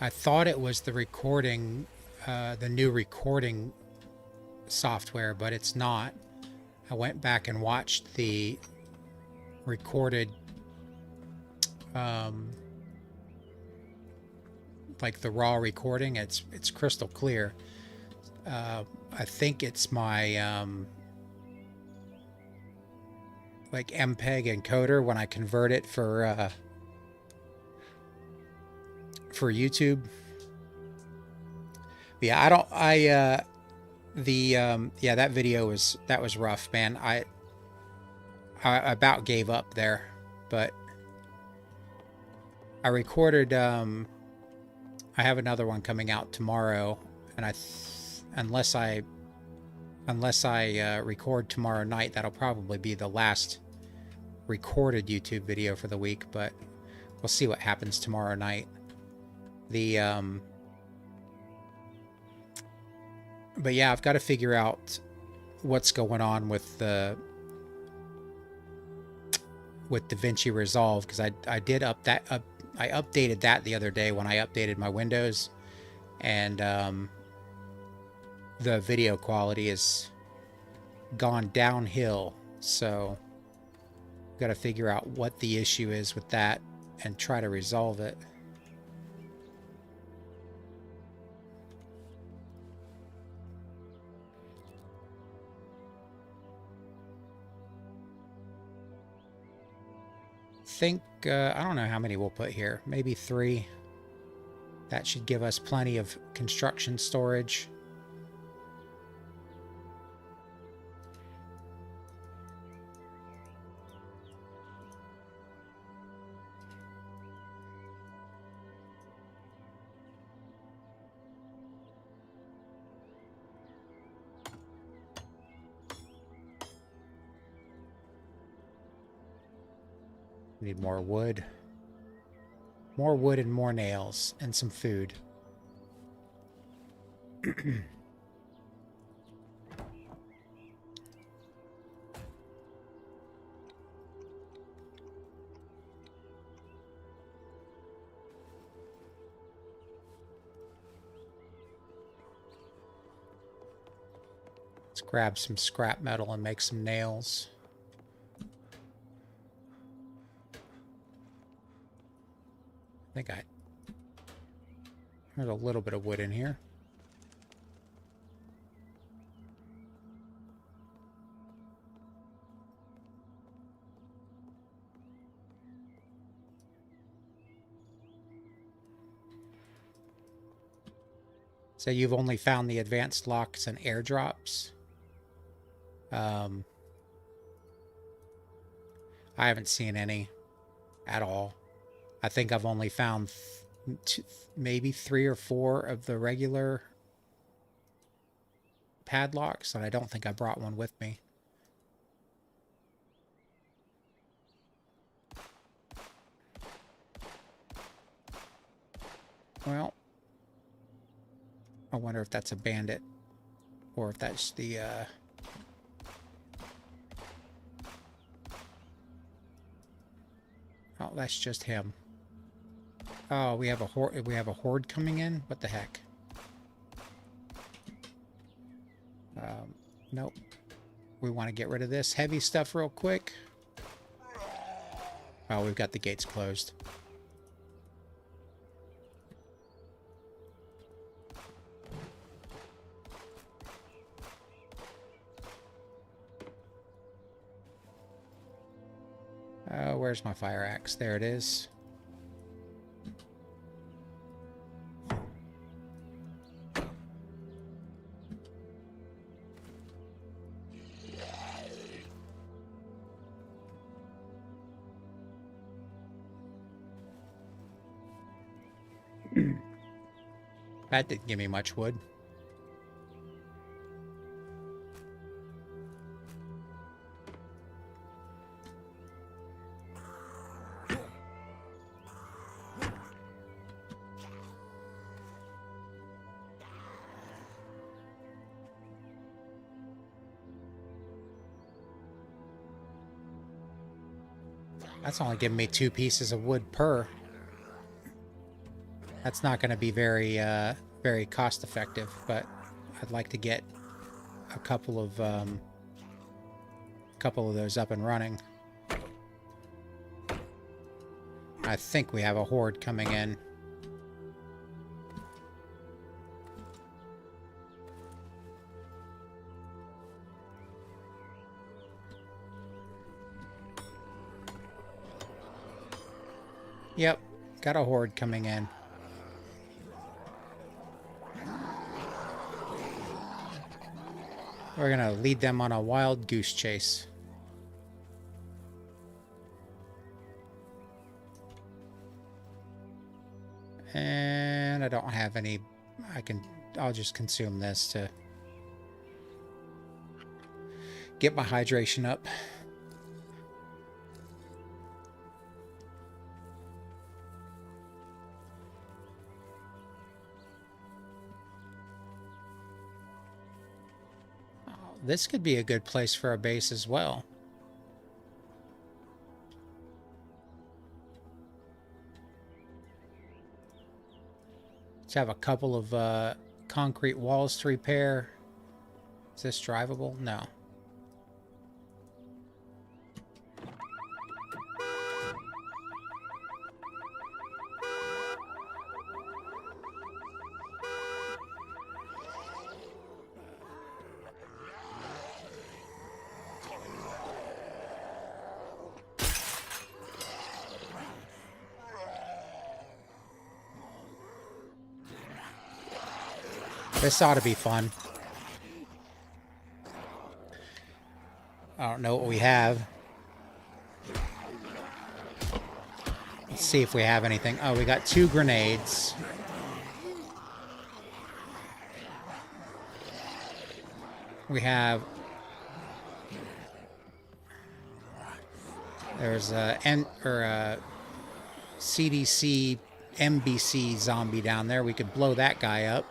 I thought it was the recording, the new recording software, but it's not. I went back and watched the recorded, like the raw recording. It's crystal clear. I think it's my like MPEG encoder when I convert it for YouTube. Yeah, yeah, that video was rough, man. I about gave up there, but I recorded I have another one coming out tomorrow, and unless I record tomorrow night, that'll probably be the last recorded YouTube video for the week. But we'll see what happens tomorrow night. But yeah, I've got to figure out what's going on with DaVinci Resolve, because I did I updated that the other day when I updated my Windows, and the video quality has gone downhill. So got to figure out what the issue is with that and try to resolve it. Think I don't know how many we'll put here. Maybe 3. That should give us plenty of construction storage. Need more wood. More wood and more nails and some food. Let's grab some scrap metal and make some nails. There's a little bit of wood in here. So you've only found the advanced locks and airdrops. I haven't seen any at all. I think I've only found maybe 3 or 4 of the regular padlocks, and I don't think I brought one with me. Well, I wonder if that's a bandit or if that's the oh, that's just him. Oh, we have a horde coming in? What the heck? Nope. We want to get rid of this heavy stuff real quick. Oh, we've got the gates closed. Where's my fire axe? There it is. That didn't give me much wood. That's only giving me 2 pieces of wood per. That's not going to be very, very cost effective, but I'd like to get a couple of those up and running. I think we have a horde coming in. Yep, got a horde coming in. We're gonna lead them on a wild goose chase. And I don't have any. I'll just consume this to get my hydration up. this could be a good place for a base as well. Let's have a couple of concrete walls to repair. Is this drivable? No. This ought to be fun. I don't know what we have. Let's see if we have anything. Oh, we got 2 grenades. We have... There's a CDC MBC zombie down there. We could blow that guy up.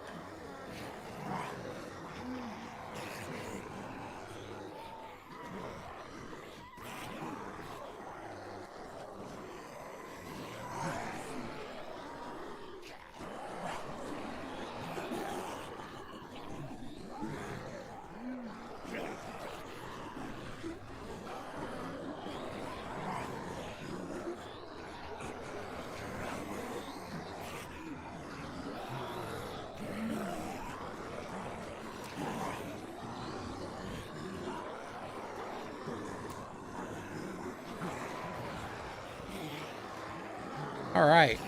All right.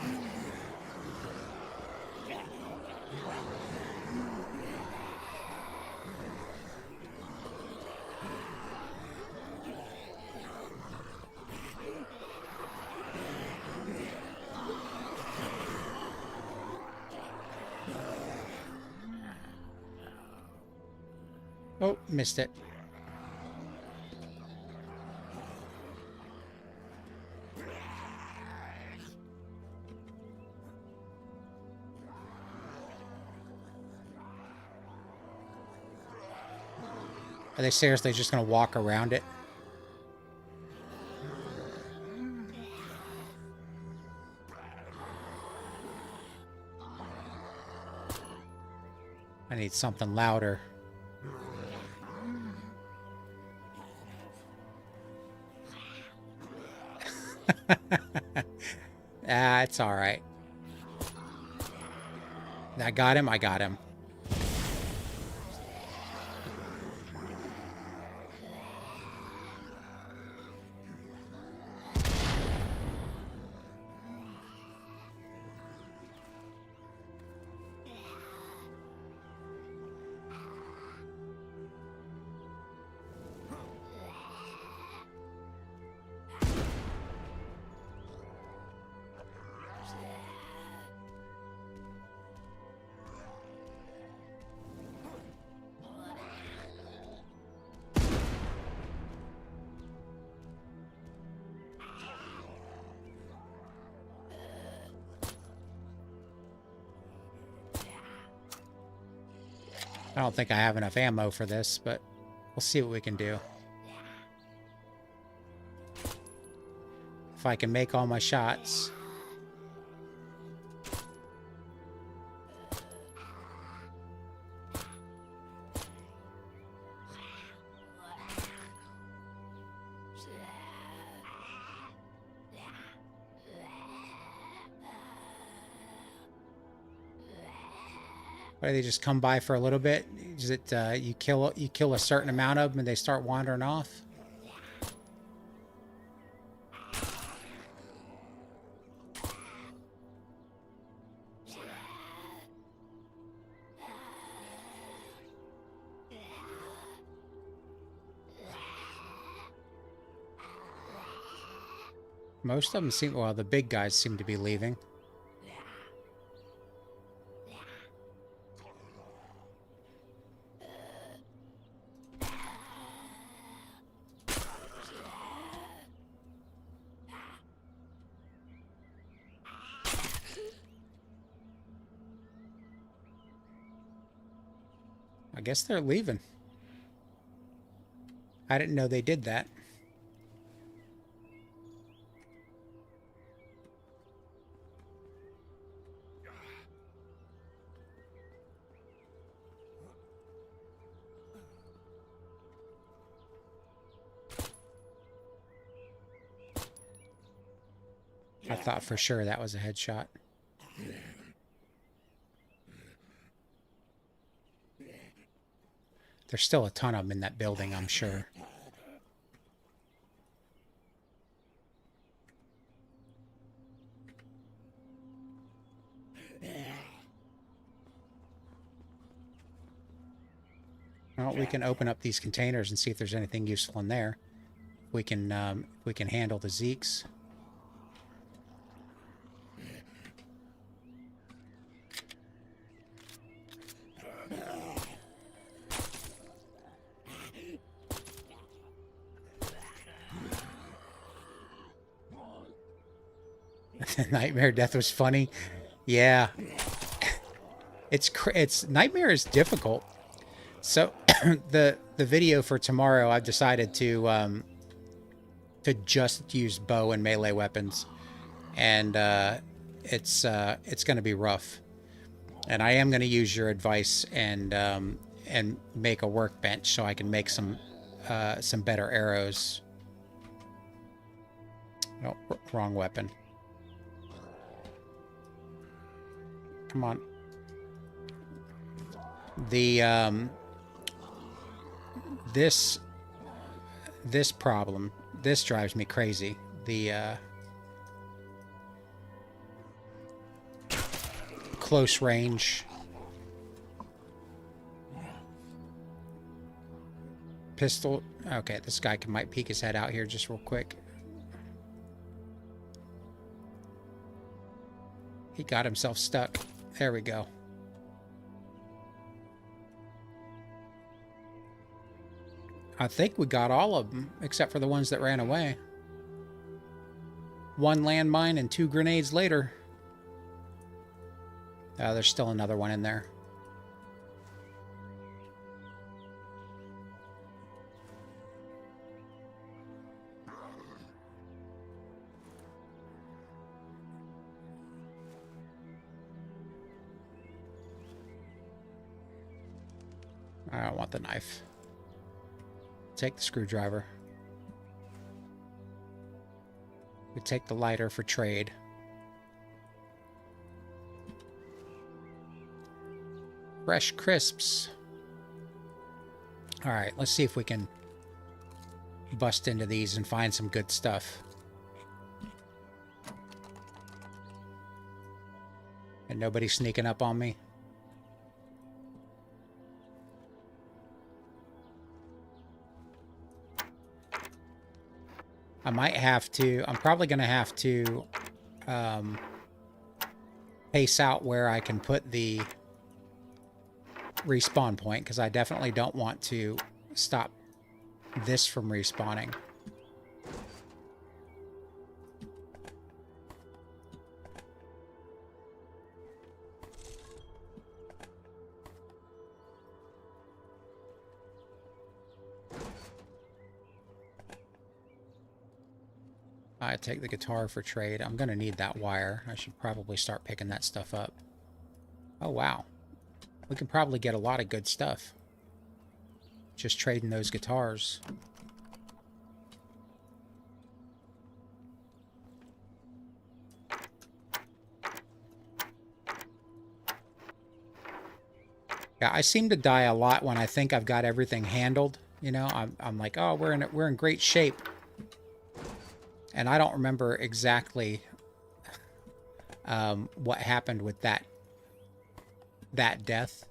Oh, missed it. Are they seriously just going to walk around it? I need something louder. Ah, it's all right. I got him. I got him. I don't think I have enough ammo for this, but we'll see what we can do. If I can make all my shots. Or do they just come by for a little bit? Is it you kill a certain amount of them and they start wandering off? Most of them seem, well, the big guys seem to be leaving. I guess they're leaving. I didn't know they did that. I thought for sure that was a headshot. There's still a ton of them in that building, I'm sure. Well, we can open up these containers and see if there's anything useful in there. We can handle the zeeks. Nightmare death was funny. Yeah. It's Nightmare is difficult. So the video for tomorrow, I've decided to just use bow and melee weapons, and it's going to be rough. And I am going to use your advice and make a workbench so I can make some better arrows. Oh, wrong weapon. Come on. The this problem, this drives me crazy. The close range pistol. Okay, this guy might peek his head out here just real quick. He got himself stuck. There we go. I think we got all of them, except for the ones that ran away. One landmine and 2 grenades later. There's still another one in there. I don't want the knife. Take the screwdriver. We take the lighter for trade. Fresh crisps. All right, let's see if we can bust into these and find some good stuff. And nobody sneaking up on me. I might have to, I'm probably going to have to pace out where I can put the respawn point, because I definitely don't want to stop this from respawning. I take the guitar for trade. I'm going to need that wire. I should probably start picking that stuff up. Oh, wow. We can probably get a lot of good stuff just trading those guitars. Yeah, I seem to die a lot when I think I've got everything handled. You know, I'm like, oh, we're in great shape. And I don't remember exactly what happened with that death.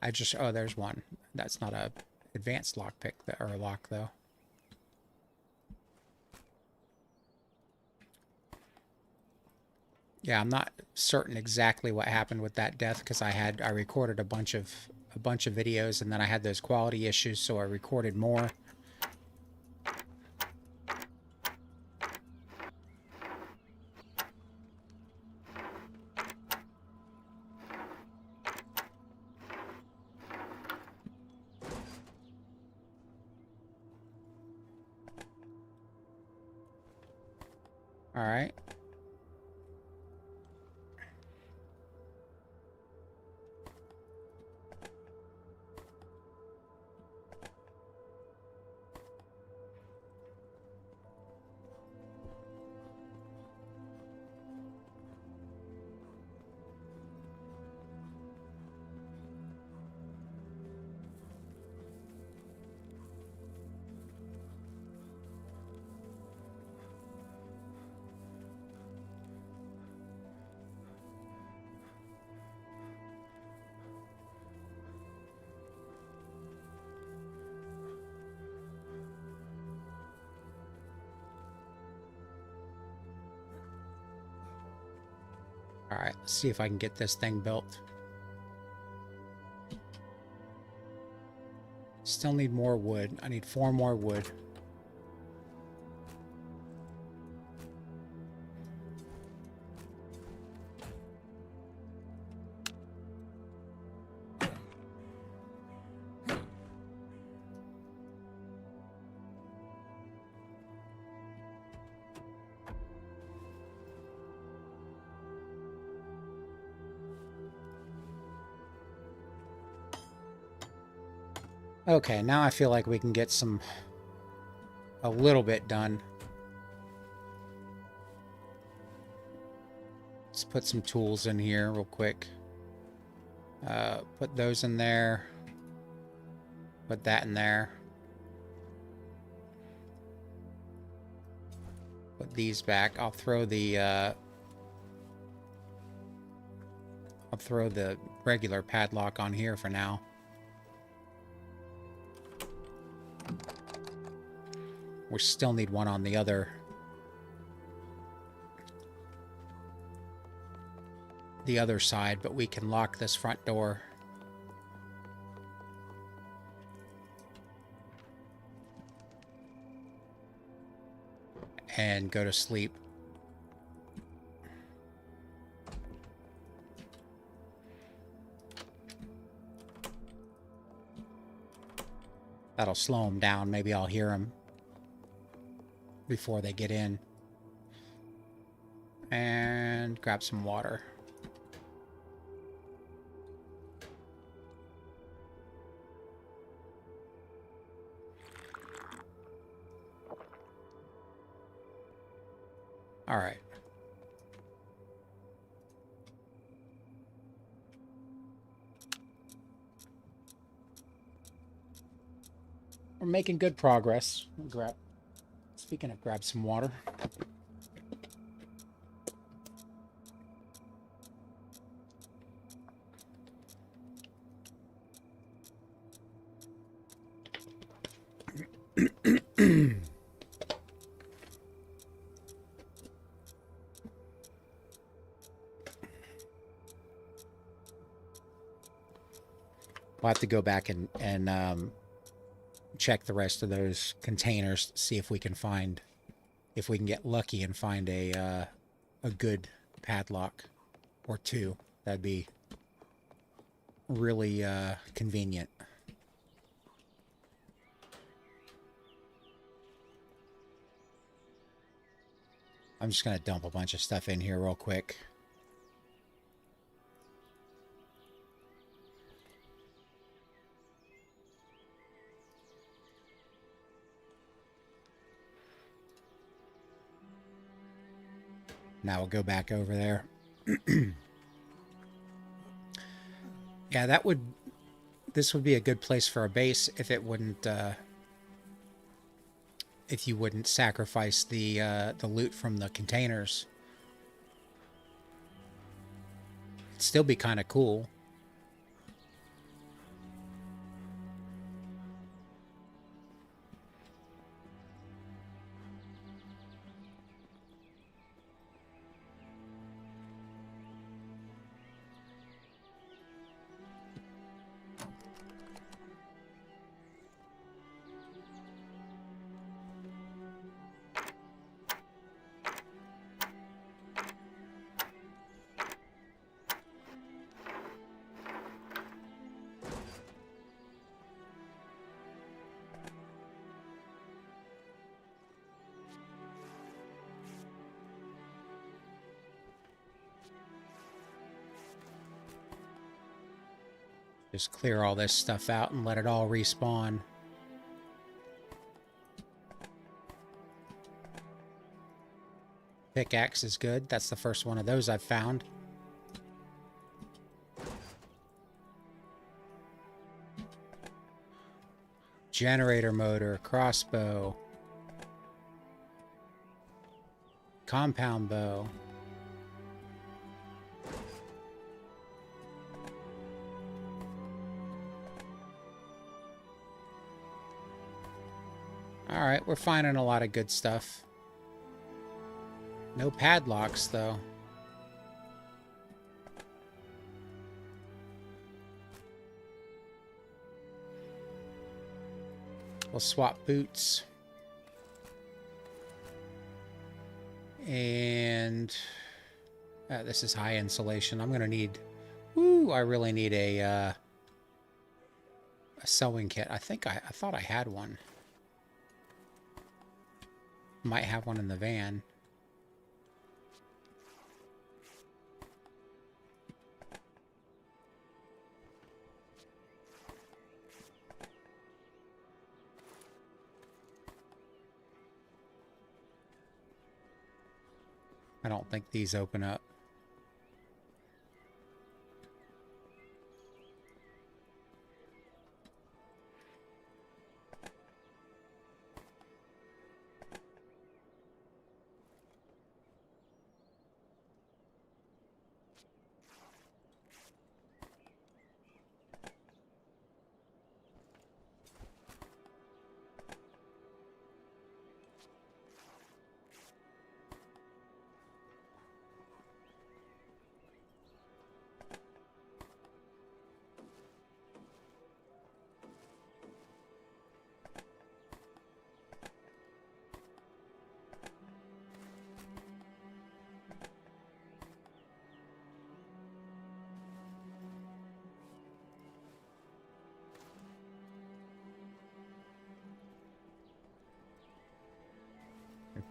I just, oh, there's one. That's not a advanced lockpick or a lock though. Yeah, I'm not certain exactly what happened with that death because I recorded a bunch of videos, and then I had those quality issues, so I recorded more. All right. All right, let's see if I can get this thing built. Still need more wood. I need 4 more wood. Okay, now I feel like we can get a little bit done. Let's put some tools in here real quick. Put those in there. Put that in there. Put these back. I'll throw the regular padlock on here for now. We still need one on the other side, but we can lock this front door. And go to sleep. That'll slow them down. Maybe I'll hear them before they get in. And grab some water. All right. We're making good progress. Speaking of, grab some water. We'll have to go back and check the rest of those containers, see if we can get lucky and find a good padlock or 2. That'd be really convenient. I'm just gonna dump a bunch of stuff in here real quick. Now we'll go back over there. Yeah, this would be a good place for a base if it wouldn't, if you wouldn't sacrifice the loot from the containers. It'd still be kind of cool. Just clear all this stuff out and let it all respawn. Pickaxe is good. That's the first one of those I've found. Generator motor, crossbow, compound bow. All right, we're finding a lot of good stuff. No padlocks, though. We'll swap boots. And this is high insulation. I'm going to need... Woo, I really need a sewing kit. I thought I had one. Might have one in the van. I don't think these open up.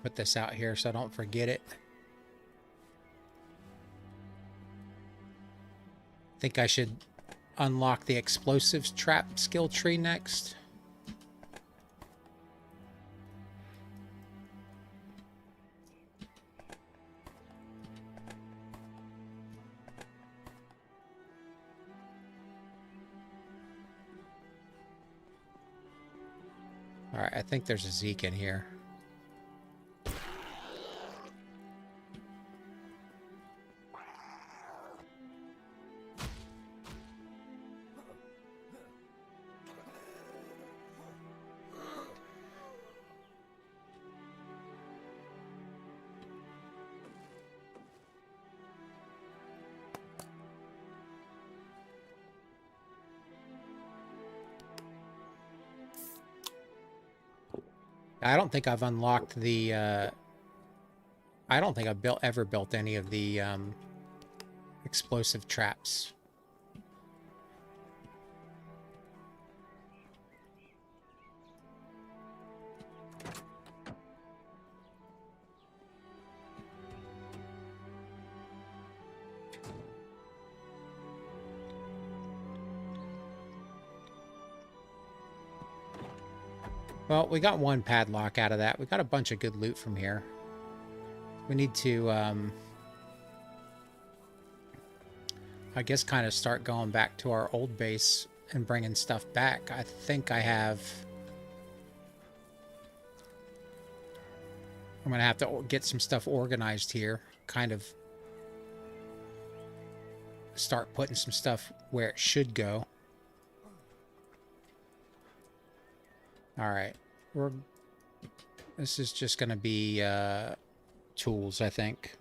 Put this out here so I don't forget it. Think I should unlock the explosives trap skill tree next. All right, I think there's a Zeke in here. I don't think I've unlocked the, I don't think I've ever built any of the, explosive traps. Well, we got one padlock out of that. We got a bunch of good loot from here. We need to, I guess, kind of start going back to our old base and bringing stuff back. I think I have... I'm going to have to get some stuff organized here. Kind of start putting some stuff where it should go. All right, this is just going to be tools, I think.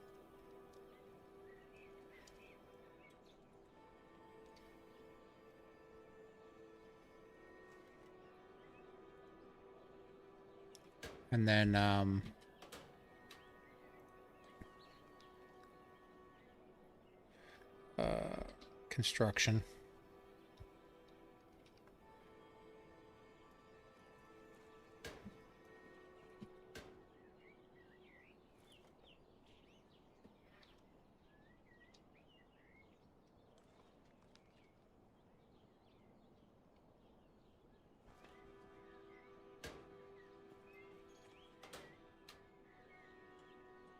And then construction.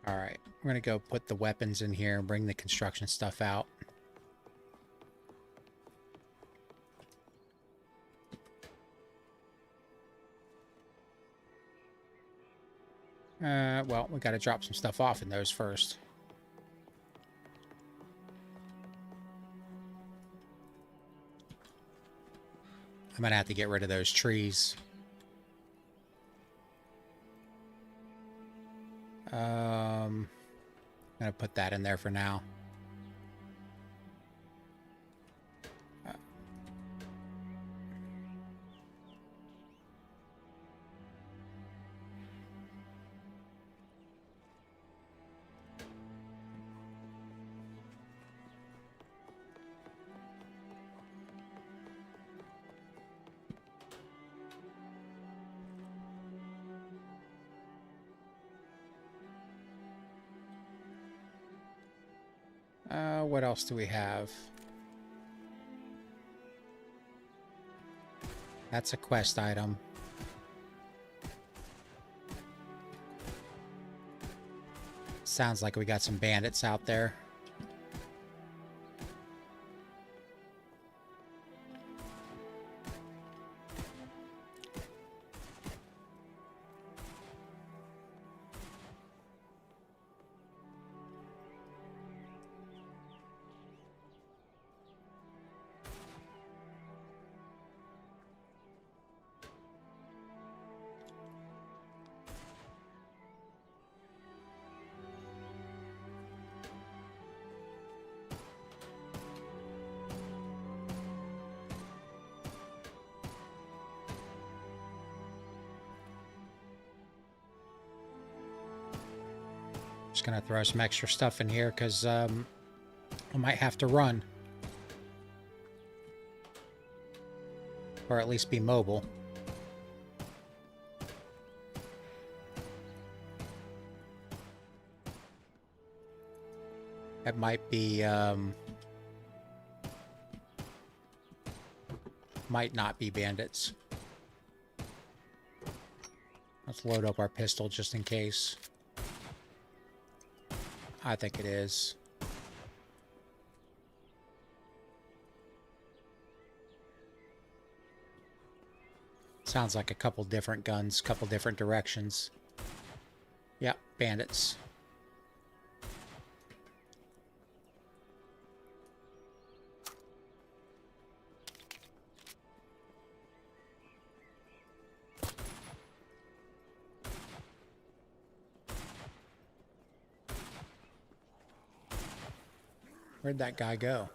Alright, we're gonna go put the weapons in here and bring the construction stuff out. Well, we gotta drop some stuff off in those first. I'm gonna have to get rid of those trees. I'm gonna put that in there for now. What else do we have? That's a quest item. Sounds like we got some bandits out there. Just gonna throw some extra stuff in here because I might have to run. Or at least be mobile. It might be, might not be bandits. Let's load up our pistol just in case. I think it is. Sounds like a couple different guns, couple different directions. Yep, bandits. Where'd that guy go?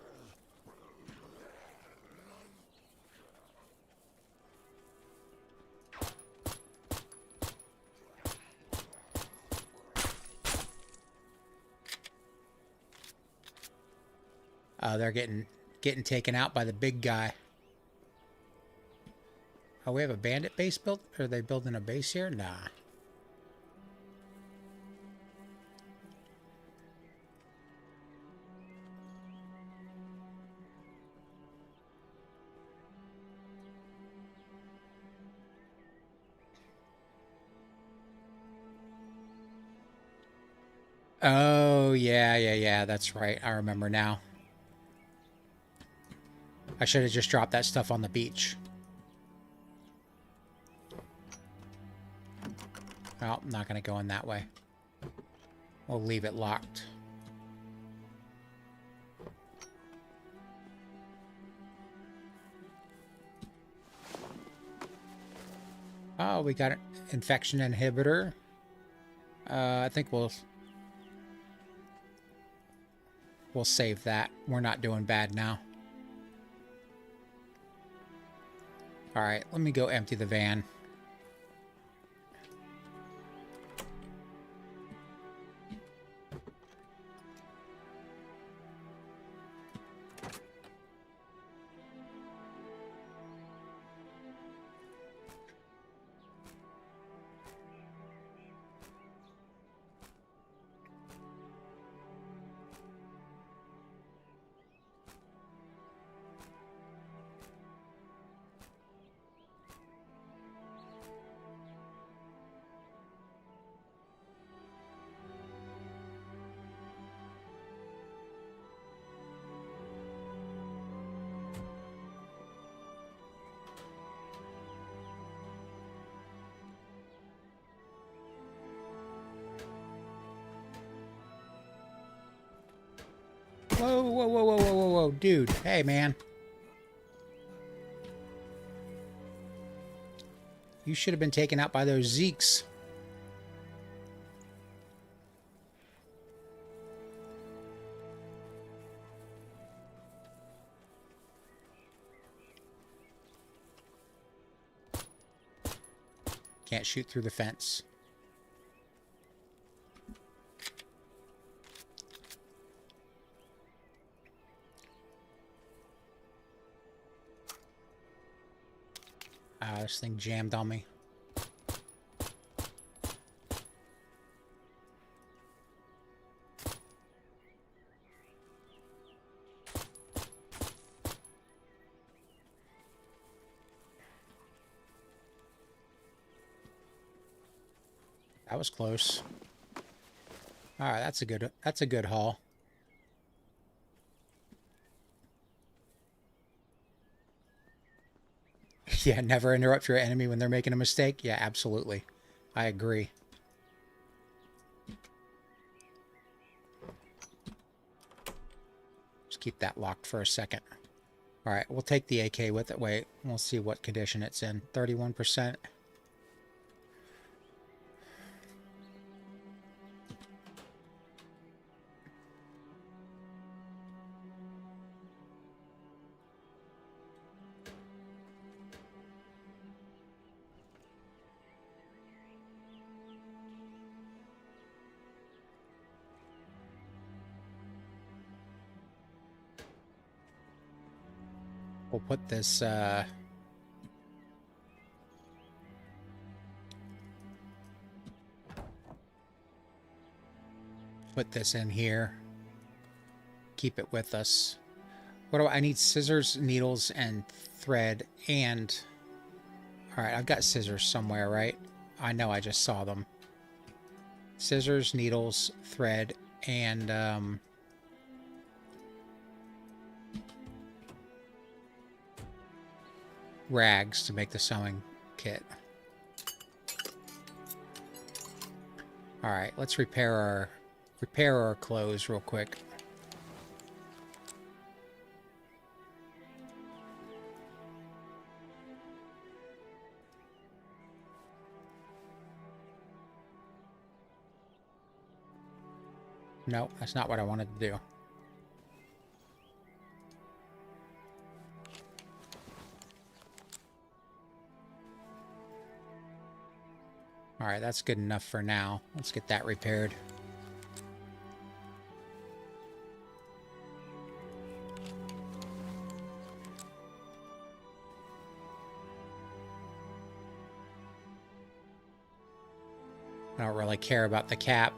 They're getting taken out by the big guy. Oh, we have a bandit base built? Are they building a base here? Nah. Oh, yeah, that's right. I remember now. I should have just dropped that stuff on the beach. Well, I'm not going to go in that way. We'll leave it locked. Oh, we got an infection inhibitor. I think we'll save that. We're not doing bad now. All right, let me go empty the van. Whoa, whoa, whoa, whoa, whoa, whoa, whoa, dude. Hey, man. You should have been taken out by those zeeks. Can't shoot through the fence. Ah, this thing jammed on me. That was close. All right, that's a good haul. Yeah, never interrupt your enemy when they're making a mistake. Yeah, absolutely. I agree. Just keep that locked for a second. All right, we'll take the AK with it. Wait, we'll see what condition it's in. 31%. We'll put this, put this in here. Keep it with us. What do I need? Scissors, needles, and thread, and... Alright, I've got scissors somewhere, right? I know I just saw them. Scissors, needles, thread, and, rags to make the sewing kit. Alright, let's repair our clothes real quick. No, that's not what I wanted to do. Alright, that's good enough for now. Let's get that repaired. I don't really care about the cap.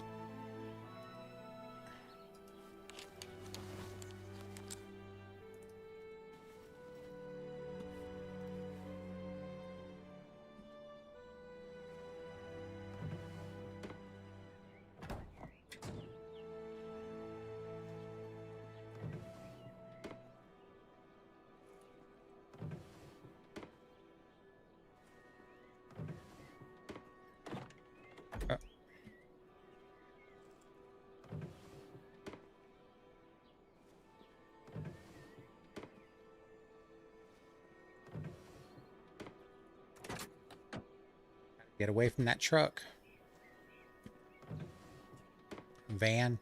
Get away from that truck. Van.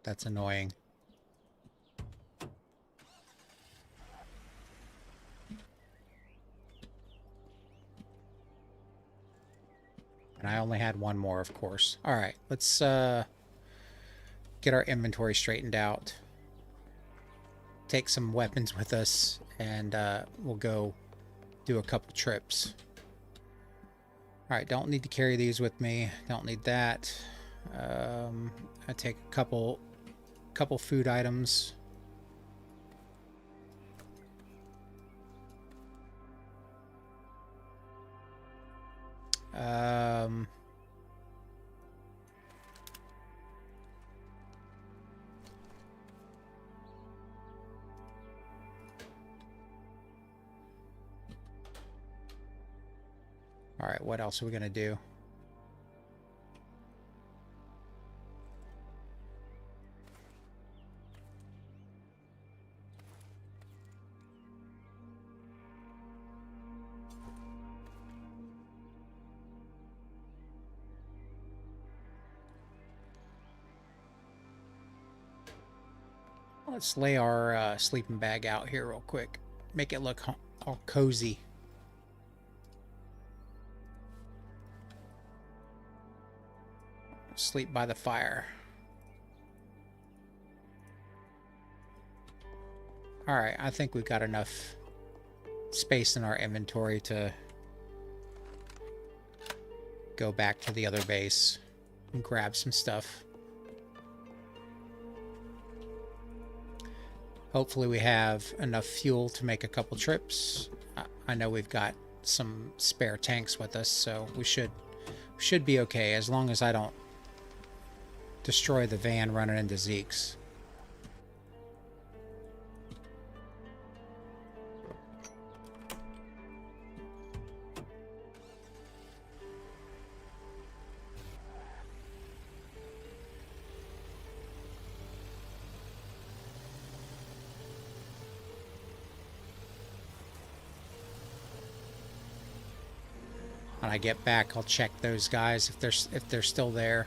That's annoying. And I only had one more, of course. All right, let's get our inventory straightened out. Take some weapons with us, and we'll go do a couple trips. All right, don't need to carry these with me. Don't need that. I take a couple food items. All right, what else are we going to do? Let's lay our sleeping bag out here real quick. Make it look all cozy. Sleep by the fire. Alright, I think we've got enough space in our inventory to go back to the other base and grab some stuff. Hopefully we have enough fuel to make a couple trips. I know we've got some spare tanks with us, so we should be okay as long as I don't destroy the van running into zeeks. When I get back, I'll check those guys if they're still there.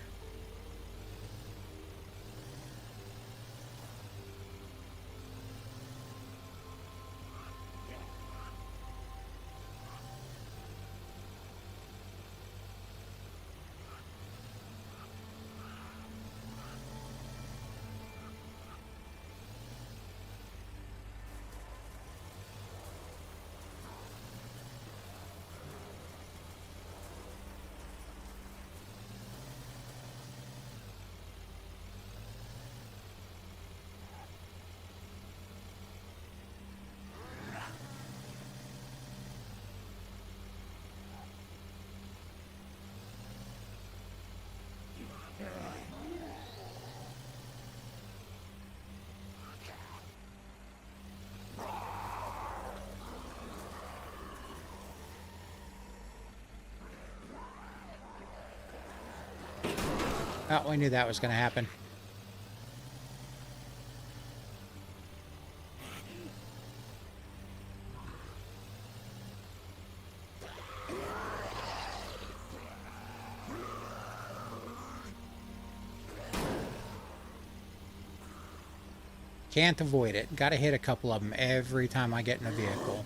Oh, we knew that was going to happen. Can't avoid it. Gotta hit a couple of them every time I get in a vehicle.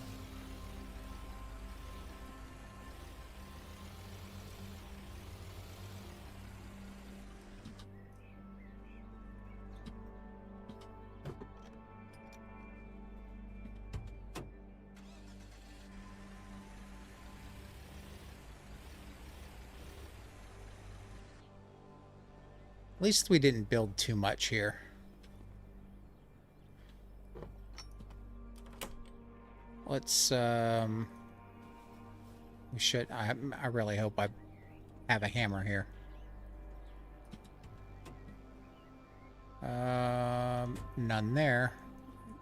At least we didn't build too much here. Let's, we should, I really hope I have a hammer here. None there.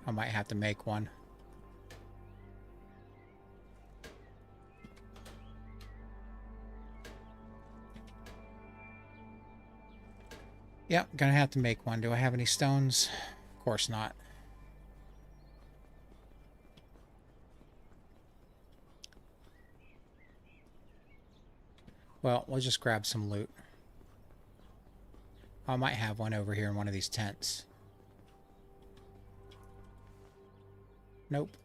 I might have to make one. Yep, gonna have to make one. Do I have any stones? Of course not. Well, we'll just grab some loot. I might have one over here in one of these tents. Nope.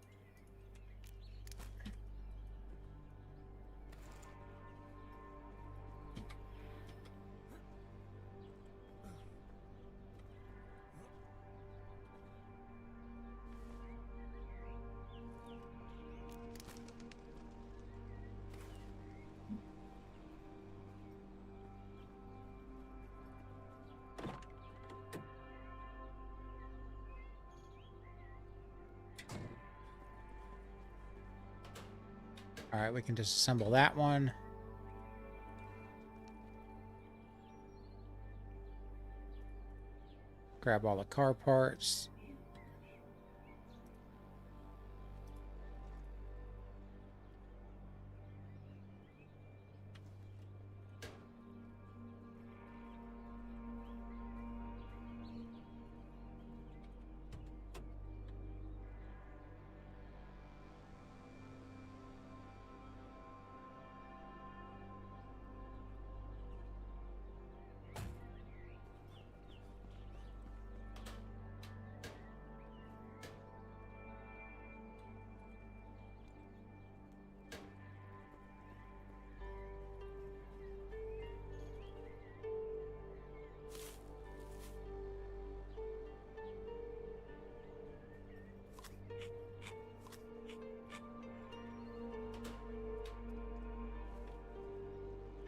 All right, we can disassemble that one. Grab all the car parts.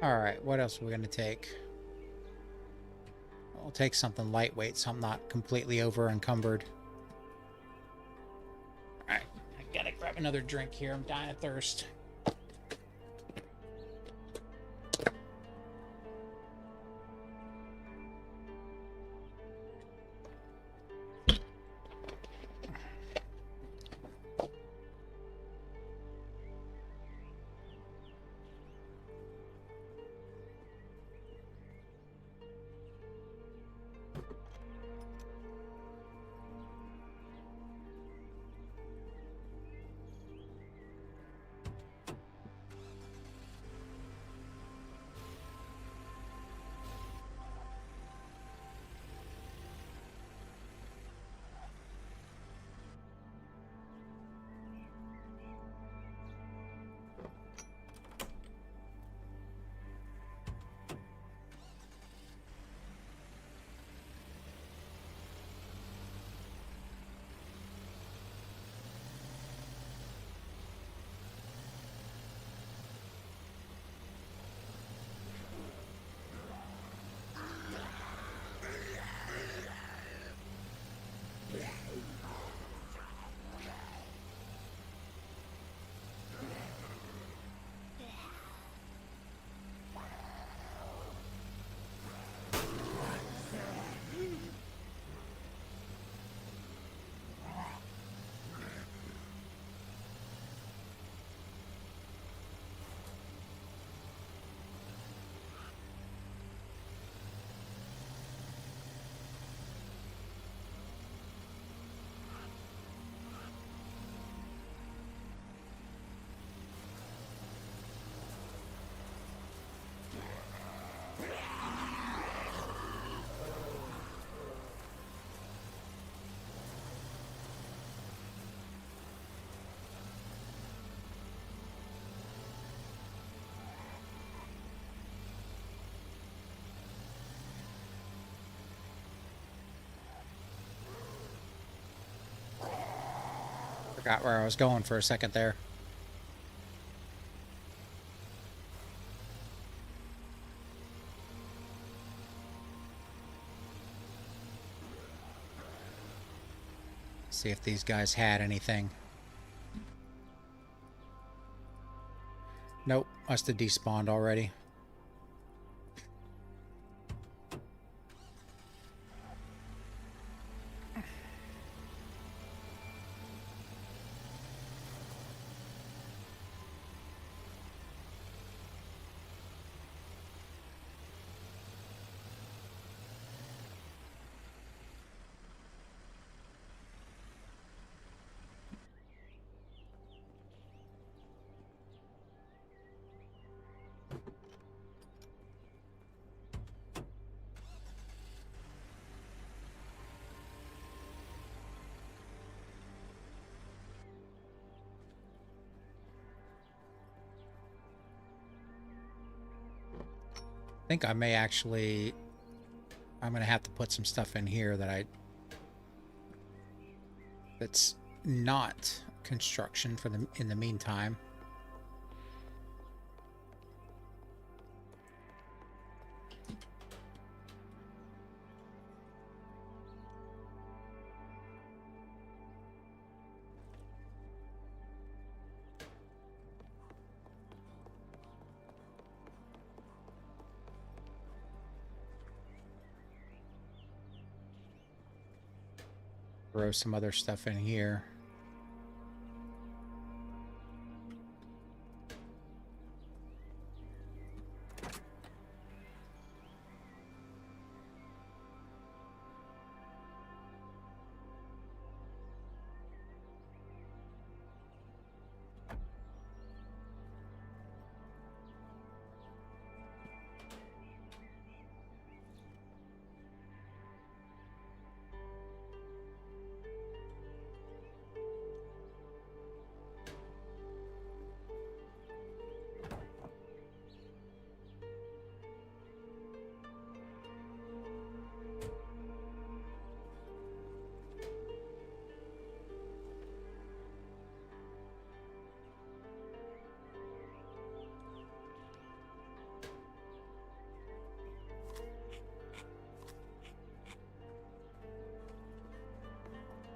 Alright, what else are we going to take? I'll take something lightweight so I'm not completely over encumbered. Alright, I gotta grab another drink here. I'm dying of thirst. Forgot where I was going for a second there. See if these guys had anything. Nope, must have despawned already. I think I may actually... I'm going to have to put some stuff in here that that's not construction for the in the meantime. Throw some other stuff in here.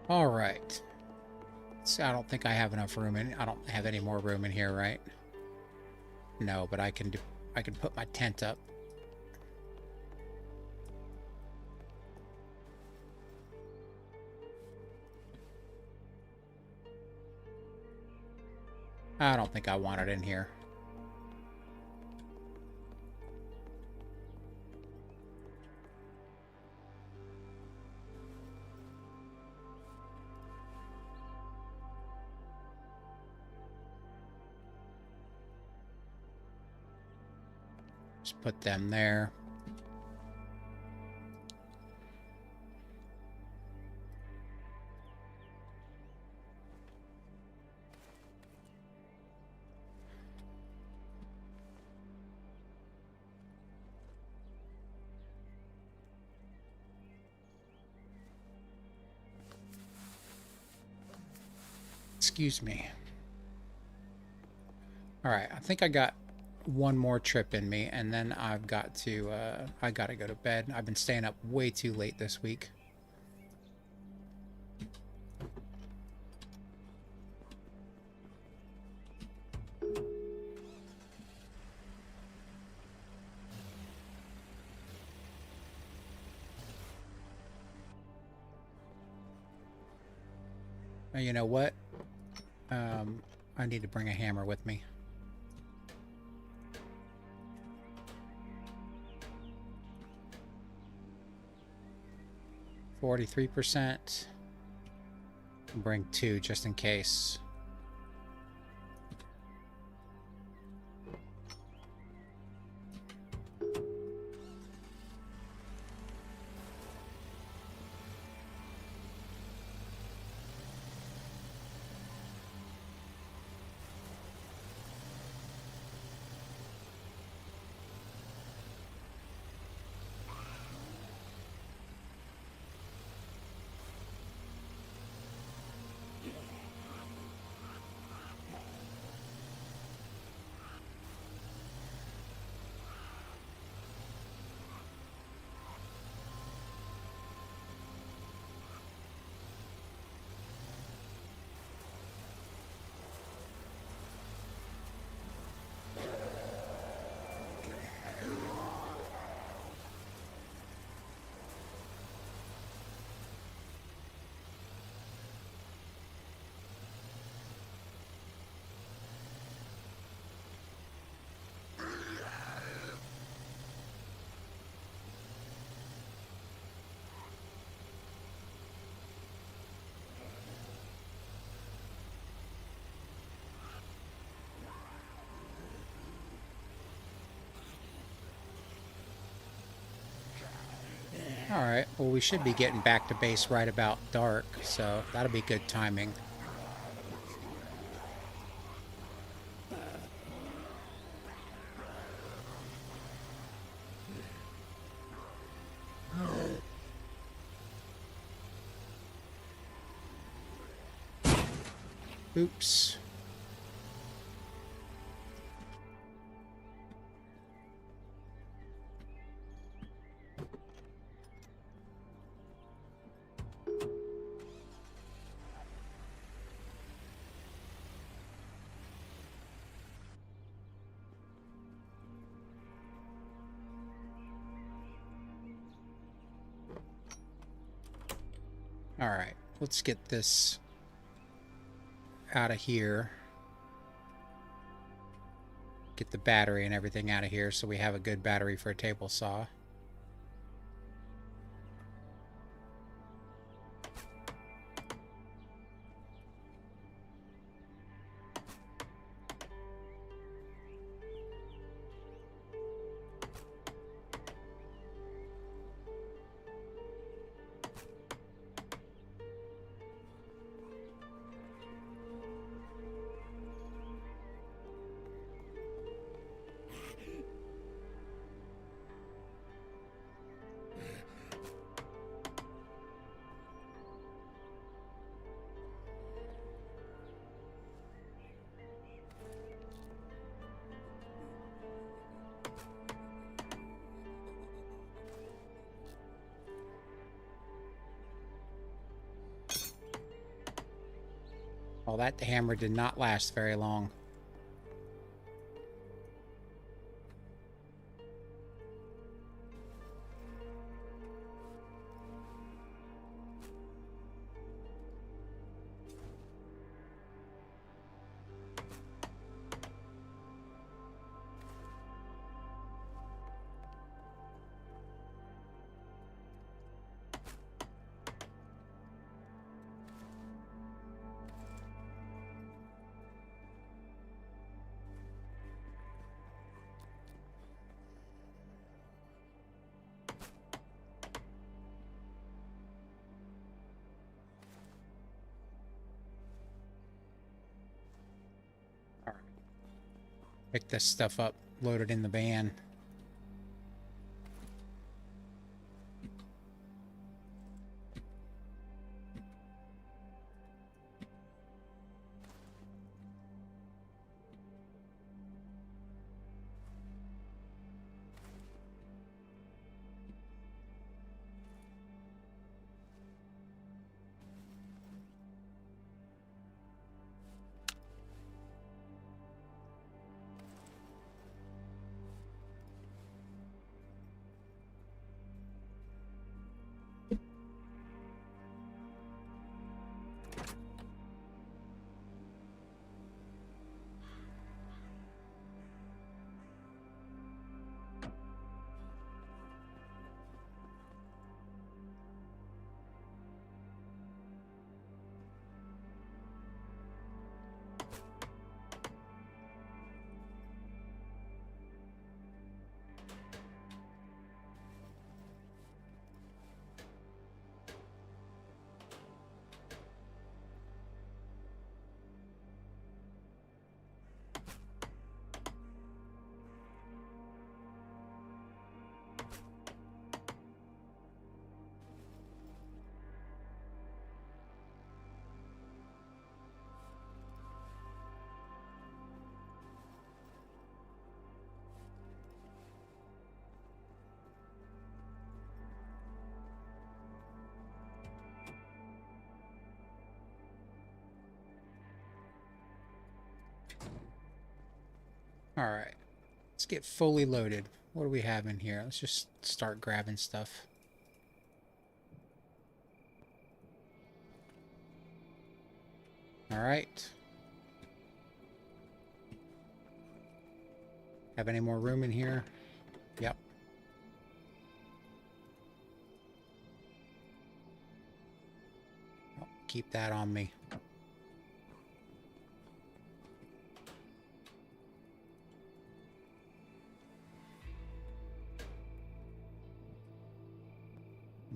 All right. So I don't think I have enough room in. I don't have any more room in here, right? No, but I can do. I can put my tent up. I don't think I want it in here. Just put them there. Excuse me. All right, I think I got one more trip in me, and then I've got to, I gotta go to bed. I've been staying up way too late this week. You know what? I need to bring a hammer with me. %. Bring 2 just in case. Alright, well we should be getting back to base right about dark, so that'll be good timing. Oops. Alright, let's get this out of here. Get the battery and everything out of here so we have a good battery for a table saw. Well, that hammer did not last very long. Pick this stuff up, load it in the van. All right, let's get fully loaded. What do we have in here? Let's just start grabbing stuff. All right. Have any more room in here? Yep. Oh, keep that on me.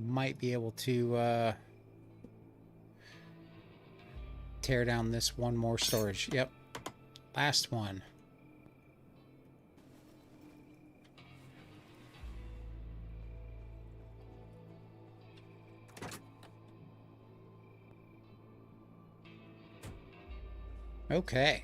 Might be able to tear down this one more storage. Yep. Last one. Okay.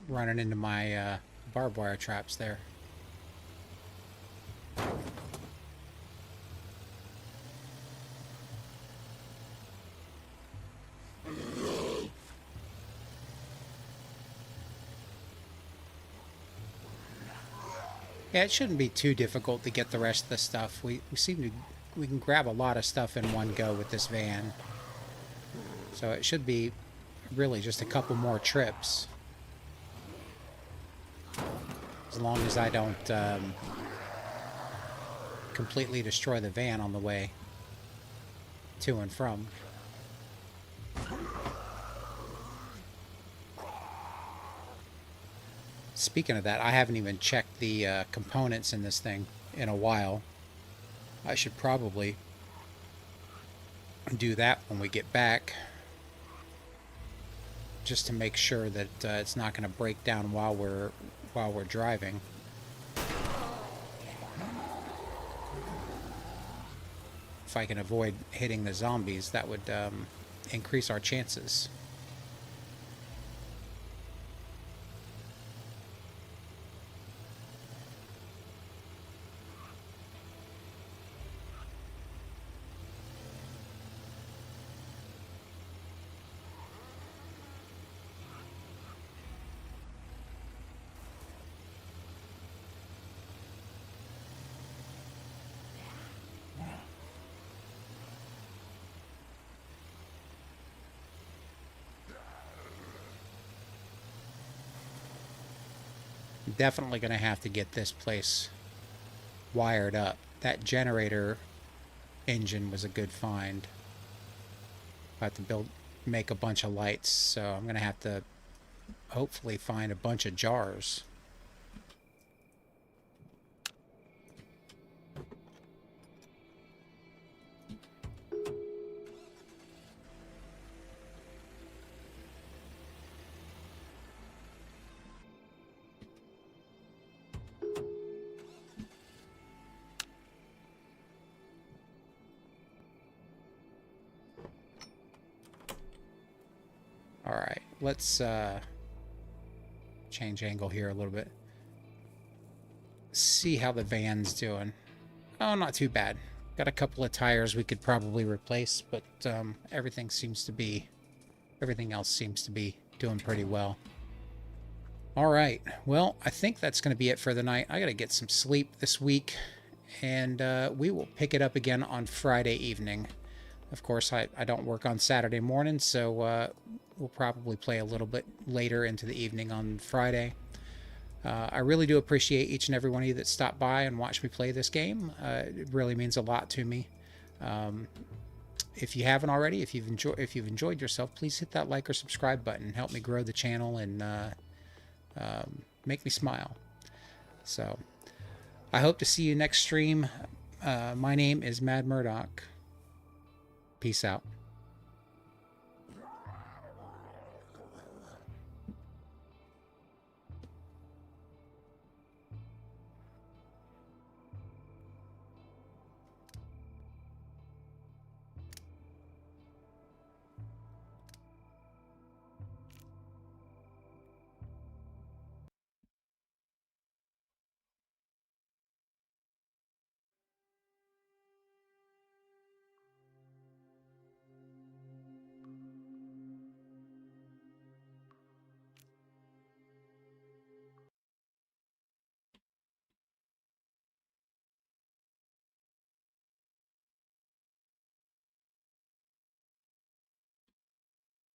Running into my barbed wire traps there. Yeah, it shouldn't be too difficult to get the rest of the stuff. We can grab a lot of stuff in one go with this van. So it should be really just a couple more trips. As long as I don't completely destroy the van on the way to and from. Speaking of that, I haven't even checked the components in this thing. in a while. I should probably do that when we get back, just to make sure that it's not going to break down while we're driving. If I can avoid hitting the zombies, that would increase our chances. Definitely going to have to get this place wired up. That generator engine was a good find. I have to make a bunch of lights, so I'm going to have to hopefully find a bunch of jars. Alright, let's change angle here a little bit. See how the van's doing. Oh, not too bad. Got a couple of tires we could probably replace, but everything else seems to be doing pretty well. Alright, well, I think that's going to be it for the night. I got to get some sleep this week, and we will pick it up again on Friday evening. Of course, I don't work on Saturday morning, so we'll probably play a little bit later into the evening on Friday. I really do appreciate each and every one of you that stopped by and watched me play this game. It really means a lot to me. If you haven't already, if you've enjoyed yourself, please hit that like or subscribe button. Help me grow the channel and make me smile. So I hope to see you next stream. My name is Mad Murdock. Peace out.